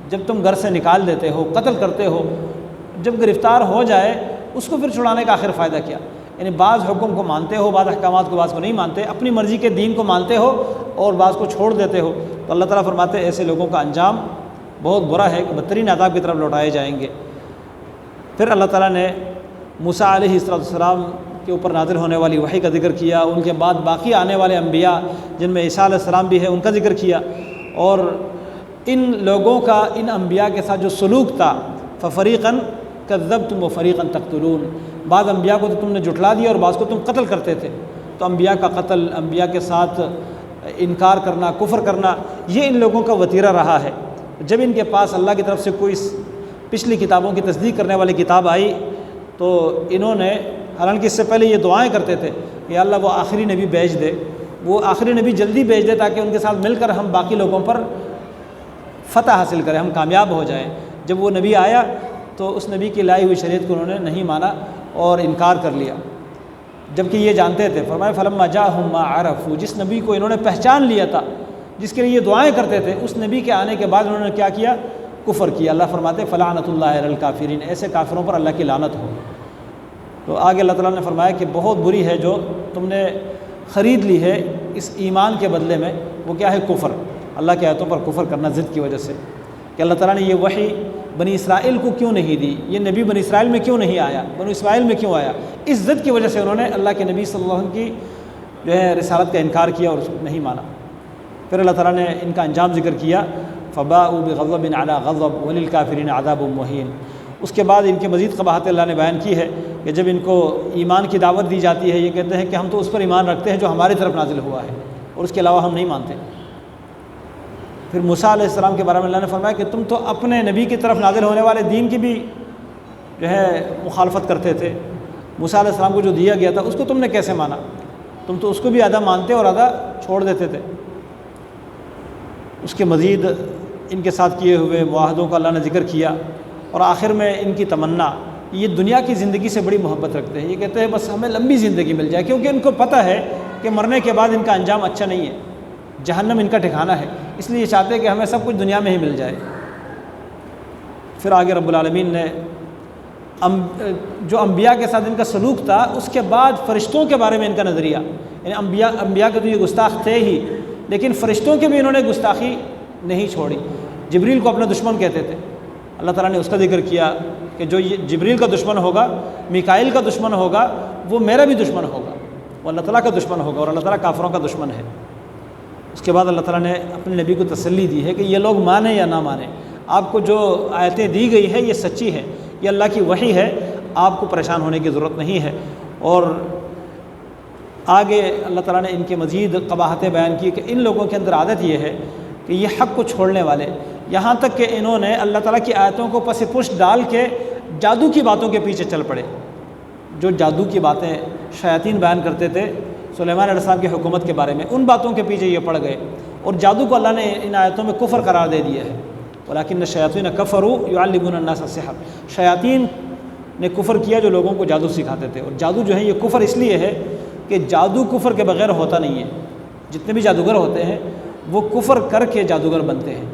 جب تم گھر سے نکال دیتے ہو، قتل کرتے ہو، جب گرفتار ہو جائے اس کو پھر چھڑانے کا آخر فائدہ کیا؟ یعنی بعض حکم کو مانتے ہو، بعض احکامات کو بعض کو نہیں مانتے، اپنی مرضی کے دین کو مانتے ہو اور بعض کو چھوڑ دیتے ہو، تو اللہ تعالیٰ فرماتے ہیں ایسے لوگوں کا انجام بہت برا ہے کہ بدترین عذاب کی طرف لوٹائے جائیں گے۔ پھر اللہ تعالیٰ نے موسیٰ علیہ السلام کے اوپر نازل ہونے والی وحی کا ذکر کیا، ان کے بعد باقی آنے والے انبیاء جن میں عیسیٰ علیہ السلام بھی ہے ان کا ذکر کیا، اور ان لوگوں کا ان انبیاء کے ساتھ جو سلوک تھا، فَفَرِيقًا كَذَّبْتُمْ وَفَرِيقًا تَقْتُلُونَ، بعض انبیاء کو تو تم نے جھٹلا دیا اور بعض کو تم قتل کرتے تھے۔ تو انبیاء کا قتل، انبیاء کے ساتھ انکار کرنا، کفر کرنا، یہ ان لوگوں کا وتیرہ رہا ہے۔ جب ان کے پاس اللہ کی طرف سے کوئی پچھلی کتابوں کی تصدیق کرنے والی کتاب آئی تو انہوں نے، حالانکہ اس سے پہلے یہ دعائیں کرتے تھے کہ اللہ وہ آخری نبی بھیج دے وہ آخری نبی جلدی بھیج دے تاکہ ان کے ساتھ مل کر ہم باقی لوگوں پر فتح حاصل کریں، ہم کامیاب ہو جائیں۔ جب وہ نبی آیا تو اس نبی کی لائی ہوئی شریعت کو انہوں نے نہیں مانا اور انکار کر لیا، جبکہ یہ جانتے تھے۔ فرمایا فلما جاءہم ما عرفوا، جس نبی کو انہوں نے پہچان لیا تھا، جس کے لیے یہ دعائیں کرتے تھے، اس نبی کے آنے کے بعد انہوں نے کیا کیا؟ کفر کیا۔ اللہ فرماتے فلعنۃ اللہ علی الکافرین، ایسے کافروں پر اللہ کی لعنت ہو۔ تو آگے اللہ تعالیٰ نے فرمایا کہ بہت بری ہے جو تم نے خرید لی ہے اس ایمان کے بدلے میں، وہ کیا ہے؟ کفر، اللہ کی آیتوں پر کفر کرنا ضد کی وجہ سے۔ کہ اللہ تعالیٰ نے یہ وحی بنی اسرائیل کو کیوں نہیں دی، یہ نبی بنی اسرائیل میں کیوں نہیں آیا، بنی اسرائیل میں کیوں آیا؟ اس ضد کی وجہ سے انہوں نے اللہ کے نبی صلی اللہ علیہ وسلم کی جو ہے رسالت کا انکار کیا اور نہیں مانا۔ پھر اللہ تعالیٰ نے ان کا انجام ذکر کیا، فباءوا بغضب علی غضب وللکافرین عذاب مہین۔ اس کے بعد ان کے مزید قباحت اللہ نے بیان کی ہے کہ جب ان کو ایمان کی دعوت دی جاتی ہے، یہ کہتے ہیں کہ ہم تو اس پر ایمان رکھتے ہیں جو ہماری طرف نازل ہوا ہے اور اس کے علاوہ ہم نہیں مانتے۔ پھر موسیٰ علیہ السلام کے بارے میں اللہ نے فرمایا کہ تم تو اپنے نبی کی طرف نازل ہونے والے دین کی بھی جو ہے مخالفت کرتے تھے۔ موسیٰ علیہ السلام کو جو دیا گیا تھا اس کو تم نے کیسے مانا؟ تم تو اس کو بھی آدھا مانتے اور آدھا چھوڑ دیتے تھے۔ اس کے مزید ان کے ساتھ کیے ہوئے معاہدوں کا اللہ نے ذکر کیا، اور آخر میں ان کی تمنا، یہ دنیا کی زندگی سے بڑی محبت رکھتے ہیں۔ یہ کہتے ہیں بس ہمیں لمبی زندگی مل جائے، کیونکہ ان کو پتہ ہے کہ مرنے کے بعد ان کا انجام اچھا نہیں ہے، جہنم ان کا ٹھکانہ ہے، اس لیے یہ چاہتے ہیں کہ ہمیں سب کچھ دنیا میں ہی مل جائے۔ پھر آگے رب العالمین نے جو انبیاء کے ساتھ ان کا سلوک تھا، اس کے بعد فرشتوں کے بارے میں ان کا نظریہ، یعنی انبیاء کے تو یہ گستاخ تھے ہی، لیکن فرشتوں کے بھی انہوں نے گستاخی نہیں چھوڑی۔ جبریل کو اپنا دشمن کہتے تھے، اللہ تعالیٰ نے اس کا ذکر کیا کہ جو جبریل کا دشمن ہوگا، میکائیل کا دشمن ہوگا، وہ میرا بھی دشمن ہوگا، وہ اللہ تعالیٰ کا دشمن ہوگا، اور اللہ تعالیٰ کافروں کا دشمن ہے۔ اس کے بعد اللہ تعالیٰ نے اپنے نبی کو تسلی دی ہے کہ یہ لوگ مانیں یا نہ مانیں، آپ کو جو آیتیں دی گئی ہے یہ سچی ہے، یہ اللہ کی وحی ہے، آپ کو پریشان ہونے کی ضرورت نہیں ہے۔ اور آگے اللہ تعالیٰ نے ان کے مزید قباحتیں بیان کی کہ ان لوگوں کے اندر عادت یہ ہے کہ یہ حق کو چھوڑنے والے، یہاں تک کہ انہوں نے اللہ تعالیٰ کی آیتوں کو پس پشت ڈال کے جادو کی باتوں کے پیچھے چل پڑے۔ جو جادو کی باتیں شیاطین بیان کرتے تھے سلیمان علیہ السلام کی حکومت کے بارے میں، ان باتوں کے پیچھے یہ پڑ گئے، اور جادو کو اللہ نے ان آیتوں میں کفر قرار دے دیا ہے۔ ولیکن الشیاطین کفروا یعلمون الناس السحر، شیاطین نے کفر کیا جو لوگوں کو جادو سکھاتے تھے، اور جادو جو ہے یہ کفر اس لیے ہے کہ جادو کفر کے بغیر ہوتا نہیں ہے۔ جتنے بھی جادوگر ہوتے ہیں وہ کفر کر کے جادوگر بنتے ہیں،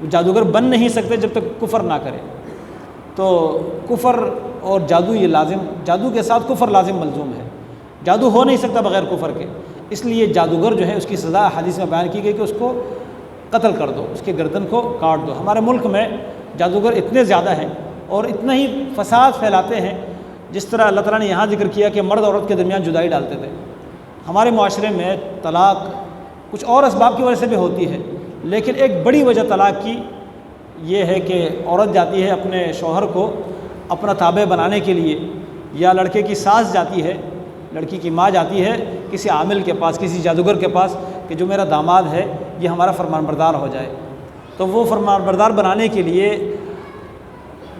وہ جادوگر بن نہیں سکتے جب تک کفر نہ کرے۔ تو کفر اور جادو یہ لازم، جادو کے ساتھ کفر لازم ملزوم ہے، جادو ہو نہیں سکتا بغیر کفر کے، اس لیے جادوگر جو ہے اس کی سزا حدیث میں بیان کی گئی کہ اس کو قتل کر دو، اس کے گردن کو کاٹ دو۔ ہمارے ملک میں جادوگر اتنے زیادہ ہیں اور اتنا ہی فساد پھیلاتے ہیں، جس طرح اللہ تعالیٰ نے یہاں ذکر کیا کہ مرد عورت کے درمیان جدائی ڈالتے تھے۔ ہمارے معاشرے میں طلاق کچھ اور اسباب کی وجہ سے بھی ہوتی ہے، لیکن ایک بڑی وجہ طلاق کی یہ ہے کہ عورت جاتی ہے اپنے شوہر کو اپنا تابع بنانے کے لیے، یا لڑکے کی ساس جاتی ہے، لڑکی کی ماں جاتی ہے کسی عامل کے پاس، کسی جادوگر کے پاس کہ جو میرا داماد ہے یہ ہمارا فرمان بردار ہو جائے۔ تو وہ فرمان بردار بنانے کے لیے،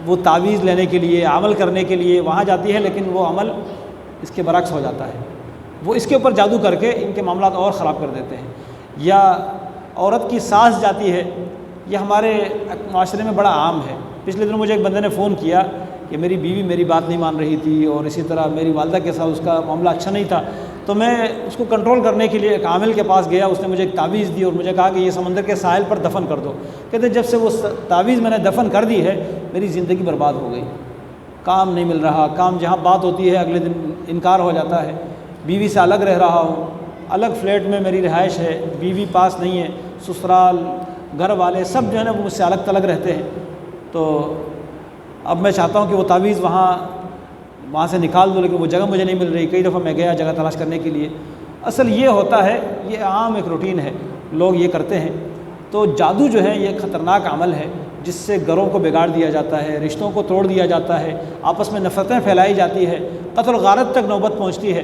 وہ تعویذ لینے کے لیے، عمل کرنے کے لیے وہاں جاتی ہے، لیکن وہ عمل اس کے برعکس ہو جاتا ہے، وہ اس کے اوپر جادو کر کے ان کے معاملات اور خراب کر دیتے ہیں۔ یا عورت کی ساس جاتی ہے، یہ ہمارے معاشرے میں بڑا عام ہے۔ پچھلے دنوں مجھے ایک بندے نے فون کیا کہ میری بیوی میری بات نہیں مان رہی تھی، اور اسی طرح میری والدہ کے ساتھ اس کا معاملہ اچھا نہیں تھا، تو میں اس کو کنٹرول کرنے کے لیے ایک عامل کے پاس گیا، اس نے مجھے ایک تعویذ دی اور مجھے کہا کہ یہ سمندر کے ساحل پر دفن کر دو۔ کہتے جب سے وہ تعویذ میں نے دفن کر دی ہے میری زندگی برباد ہو گئی، کام نہیں مل رہا، کام جہاں بات ہوتی ہے اگلے دن انکار ہو جاتا ہے، بیوی سے الگ رہ رہا ہوں، الگ فلیٹ میں میری رہائش ہے، بیوی پاس نہیں ہے، سسرال گھر والے سب جو ہے نا وہ مجھ سے الگ تلگ رہتے ہیں۔ تو اب میں چاہتا ہوں کہ وہ تعویذ وہاں سے نکال دو، لیکن وہ جگہ مجھے نہیں مل رہی، کئی دفعہ میں گیا جگہ تلاش کرنے کے لیے۔ اصل یہ ہوتا ہے، یہ عام ایک روٹین ہے، لوگ یہ کرتے ہیں۔ تو جادو جو ہے یہ ایک خطرناک عمل ہے جس سے گھروں کو بگاڑ دیا جاتا ہے، رشتوں کو توڑ دیا جاتا ہے، آپس میں نفرتیں پھیلائی جاتی ہے، قتل و غارت تک نوبت پہنچتی ہے،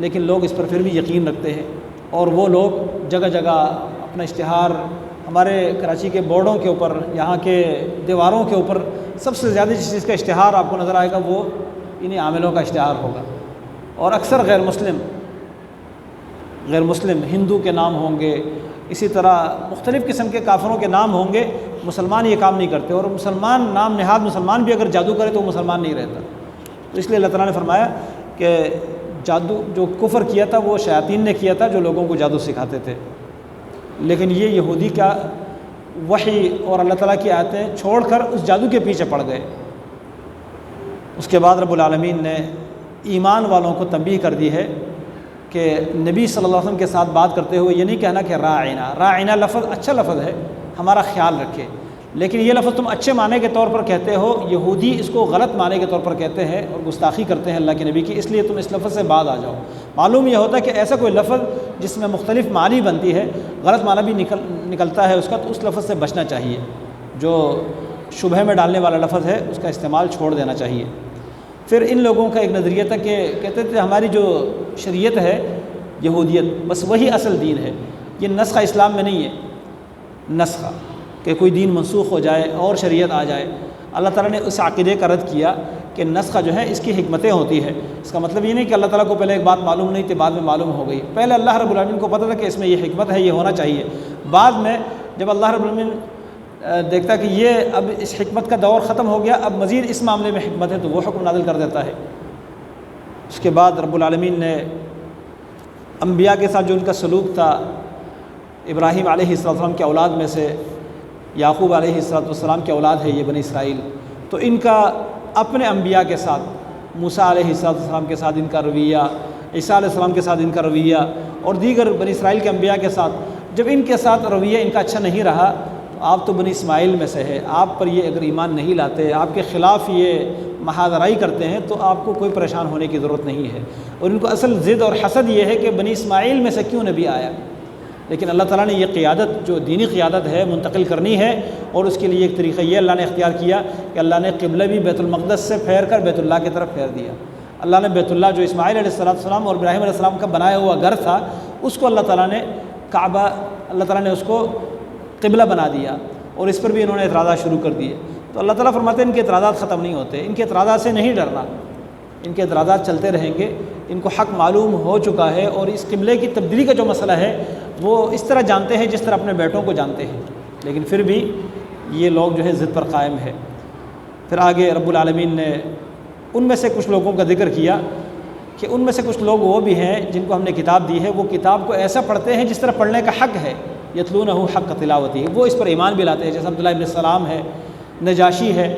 لیکن لوگ اس پر پھر بھی یقین رکھتے ہیں، اور وہ لوگ جگہ جگہ اپنا اشتہار، ہمارے کراچی کے بورڈوں کے اوپر، یہاں کے دیواروں کے اوپر سب سے زیادہ جس چیز کا اشتہار آپ کو نظر آئے گا وہ انہیں عاملوں کا اشتہار ہوگا، اور اکثر غیر مسلم غیر مسلم ہندو کے نام ہوں گے، اسی طرح مختلف قسم کے کافروں کے نام ہوں گے، مسلمان یہ کام نہیں کرتے، اور مسلمان نام نہاد مسلمان بھی اگر جادو کرے تو وہ مسلمان نہیں رہتا۔ تو اس لیے اللہ تعالیٰ نے فرمایا کہ جادو جو کفر کیا تھا وہ شیاطین نے کیا تھا جو لوگوں کو جادو سکھاتے تھے، لیکن یہ یہودی کا وحی اور اللہ تعالیٰ کی آیتیں چھوڑ کر اس جادو کے پیچھے پڑ گئے۔ اس کے بعد رب العالمین نے ایمان والوں کو تنبیہ کر دی ہے کہ نبی صلی اللہ علیہ وسلم کے ساتھ بات کرتے ہوئے یہ نہیں کہنا کہ راعنا لفظ اچھا لفظ ہے، ہمارا خیال رکھے، لیکن یہ لفظ تم اچھے معنی کے طور پر کہتے ہو، یہودی اس کو غلط معنی کے طور پر کہتے ہیں اور گستاخی کرتے ہیں اللہ کے نبی کی، اس لیے تم اس لفظ سے بعد آ جاؤ۔ معلوم یہ ہوتا ہے کہ ایسا کوئی لفظ جس میں مختلف معنی بنتی ہے، غلط معنی بھی نکلتا ہے اس کا، تو اس لفظ سے بچنا چاہیے۔ جو شبہ میں ڈالنے والا لفظ ہے اس کا استعمال چھوڑ دینا چاہیے۔ پھر ان لوگوں کا ایک نظریہ تھا کہ کہتے تھے ہماری جو شریعت ہے یہودیت، بس وہی اصل دین ہے، یہ نسخہ اسلام میں نہیں ہے، نسخہ کہ کوئی دین منسوخ ہو جائے اور شریعت آ جائے۔ اللہ تعالیٰ نے اس عقیدے کا رد کیا کہ نسخہ جو ہے اس کی حکمتیں ہوتی ہے۔ اس کا مطلب یہ نہیں کہ اللہ تعالیٰ کو پہلے ایک بات معلوم نہیں تھی بعد میں معلوم ہو گئی، پہلے اللہ رب العالمین کو پتہ تھا کہ اس میں یہ حکمت ہے، یہ ہونا چاہیے، بعد میں جب اللہ رب العالمین دیکھتا کہ یہ اب اس حکمت کا دور ختم ہو گیا، اب مزید اس معاملے میں حکمت ہے، تو وہ حکم نازل کر دیتا ہے۔ اس کے بعد رب العالمین نے انبیاء کے ساتھ جو ان کا سلوک تھا، ابراہیم علیہ السلام کے اولاد میں سے یعقوب علیہ السلام کے اولاد ہے یہ بنی اسرائیل، تو ان کا اپنے انبیاء کے ساتھ موسیٰ علیہ السلام کے ساتھ ان کا رویہ، عیسیٰ علیہ السلام کے ساتھ ان کا رویہ، اور دیگر بنی اسرائیل کے انبیاء کے ساتھ جب ان کے ساتھ رویہ ان کا اچھا نہیں رہا، تو آپ تو بنی اسماعیل میں سے ہے، آپ پر یہ اگر ایمان نہیں لاتے، آپ کے خلاف یہ محاذرائی کرتے ہیں، تو آپ کو کوئی پریشان ہونے کی ضرورت نہیں ہے۔ اور ان کو اصل ضد اور حسد یہ ہے کہ بنی اسماعیل میں سے کیوں نبی آیا، لیکن اللہ تعالیٰ نے یہ قیادت جو دینی قیادت ہے منتقل کرنی ہے، اور اس کے لیے ایک طریقہ یہ اللہ نے اختیار کیا کہ اللہ نے قبلہ بھی بیت المقدس سے پھیر کر بیت اللہ کی طرف پھیر دیا۔ اللہ نے بیت اللہ جو اسماعیل علیہ السلام اور ابراہیم علیہ السلام کا بنایا ہوا گھر تھا، اس کو اللہ تعالیٰ نے کعبہ، اللہ تعالیٰ نے اس کو قبلہ بنا دیا، اور اس پر بھی انہوں نے اعتراضات شروع کر دیے۔ تو اللہ تعالیٰ فرماتے ہیں ان کے اعتراضات ختم نہیں ہوتے، ان کے اعتراضات سے نہیں ڈرنا، ان کے اعتراضات چلتے رہیں گے، ان کو حق معلوم ہو چکا ہے، اور اس قبلے کی تبدیلی کا جو مسئلہ ہے وہ اس طرح جانتے ہیں جس طرح اپنے بیٹوں کو جانتے ہیں، لیکن پھر بھی یہ لوگ جو ہے ضد پر قائم ہے۔ پھر آگے رب العالمین نے ان میں سے کچھ لوگوں کا ذکر کیا کہ ان میں سے کچھ لوگ وہ بھی ہیں جن کو ہم نے کتاب دی ہے، وہ کتاب کو ایسا پڑھتے ہیں جس طرح پڑھنے کا حق ہے، یتلونہ حق تلاوتی، وہ اس پر ایمان بھی لاتے ہیں، جیسے عبداللہ ابن السلام ہے، نجاشی ہے،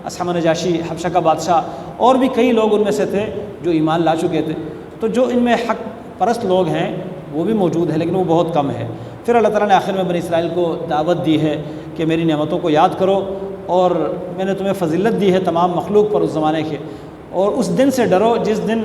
اصحم نجاشی حبشہ کا بادشاہ، اور بھی کئی لوگ ان میں سے تھے جو ایمان لا چکے تھے۔ تو جو ان میں حق پرست لوگ ہیں وہ بھی موجود ہیں، لیکن وہ بہت کم ہے۔ پھر اللہ تعالیٰ نے آخر میں بنی اسرائیل کو دعوت دی ہے کہ میری نعمتوں کو یاد کرو، اور میں نے تمہیں فضیلت دی ہے تمام مخلوق پر اس زمانے کے، اور اس دن سے ڈرو جس دن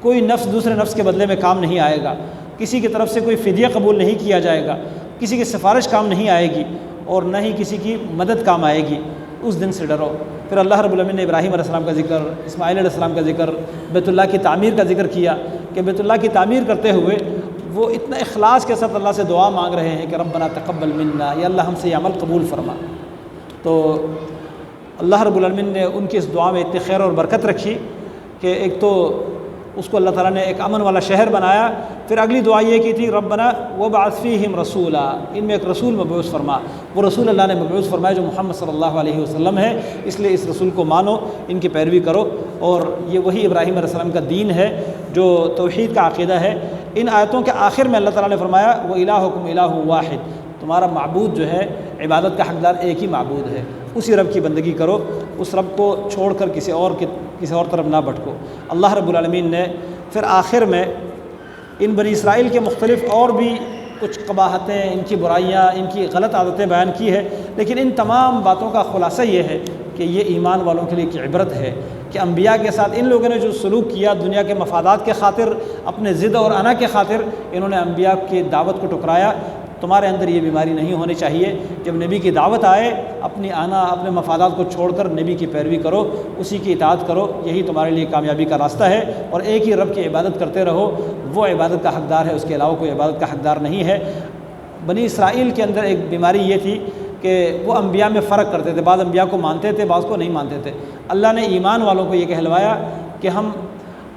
کوئی نفس دوسرے نفس کے بدلے میں کام نہیں آئے گا، کسی کی طرف سے کوئی فدیہ قبول نہیں کیا جائے گا، کسی کی سفارش کام نہیں آئے گی، اور نہ ہی کسی کی مدد کام آئے گی، اس دن سے ڈرو۔ پھر اللہ رب العالمین نے ابراہیم علیہ السلام کا ذکر، اسماعیل علیہ السلام کا ذکر، بیت اللہ کی تعمیر کا ذکر کیا کہ بیت اللہ کی تعمیر کرتے ہوئے وہ اتنا اخلاص کے ساتھ اللہ سے دعا مانگ رہے ہیں کہ ربنا تقبل منا، یا اللہ ہم سے یہ عمل قبول فرما۔ تو اللہ رب العالمین نے ان کی اس دعا میں اتنی خیر اور برکت رکھی کہ ایک تو اس کو اللہ تعالیٰ نے ایک امن والا شہر بنایا، پھر اگلی دعا یہ کی تھی ربنا وابعث فیہم رسولا، ان میں ایک رسول مبعوث فرما، وہ رسول اللہ نے مبعوث فرمایا جو محمد صلی اللہ علیہ وسلم ہے، اس لیے اس رسول کو مانو، ان کی پیروی کرو، اور یہ وہی ابراہیم علیہ السلام کا دین ہے جو توحید کا عقیدہ ہے۔ ان آیتوں کے آخر میں اللہ تعالیٰ نے فرمایا وَإِلَٰهُكُمْ إِلَٰهٌ وَاحِدٌ، تمہارا معبود جو ہے عبادت کا حقدار ایک ہی معبود ہے، اسی رب کی بندگی کرو، اس رب کو چھوڑ کر کسی اور طرف نہ بھٹکو۔ اللہ رب العالمین نے پھر آخر میں ان بنی اسرائیل کے مختلف اور بھی کچھ قباحتیں، ان کی برائیاں، ان کی غلط عادتیں بیان کی ہے، لیکن ان تمام باتوں کا خلاصہ یہ ہے کہ یہ ایمان والوں کے لیے ایک عبرت ہے کہ انبیاء کے ساتھ ان لوگوں نے جو سلوک کیا، دنیا کے مفادات کے خاطر، اپنے ضد اور انا کے خاطر انہوں نے انبیاء کی دعوت کو ٹکرایا۔ تمہارے اندر یہ بیماری نہیں ہونی چاہیے، جب نبی کی دعوت آئے اپنی آنا، اپنے مفادات کو چھوڑ کر نبی کی پیروی کرو، اسی کی اطاعت کرو، یہی تمہارے لیے کامیابی کا راستہ ہے، اور ایک ہی رب کی عبادت کرتے رہو، وہ عبادت کا حقدار ہے، اس کے علاوہ کوئی عبادت کا حقدار نہیں ہے۔ بنی اسرائیل کے اندر ایک بیماری یہ تھی کہ وہ انبیاء میں فرق کرتے تھے، بعض انبیاء کو مانتے تھے، بعض کو نہیں مانتے تھے۔ اللہ نے ایمان والوں کو یہ کہلوایا کہ ہم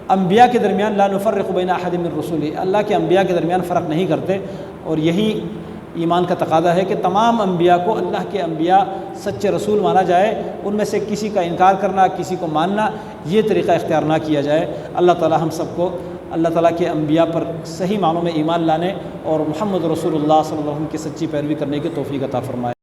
انبیاء کے درمیان لا نفرق بین احد من رسولی، اللہ کے انبیاء کے درمیان فرق نہیں کرتے، اور یہی ایمان کا تقاضا ہے کہ تمام انبیاء کو اللہ کے انبیاء سچے رسول مانا جائے، ان میں سے کسی کا انکار کرنا، کسی کو ماننا، یہ طریقہ اختیار نہ کیا جائے۔ اللہ تعالی ہم سب کو اللہ تعالیٰ کے انبیاء پر صحیح معنوں میں ایمان لانے اور محمد رسول اللہ صلی اللہ علیہ وسلم کی سچی پیروی کرنے کی توفیق عطا فرمائے۔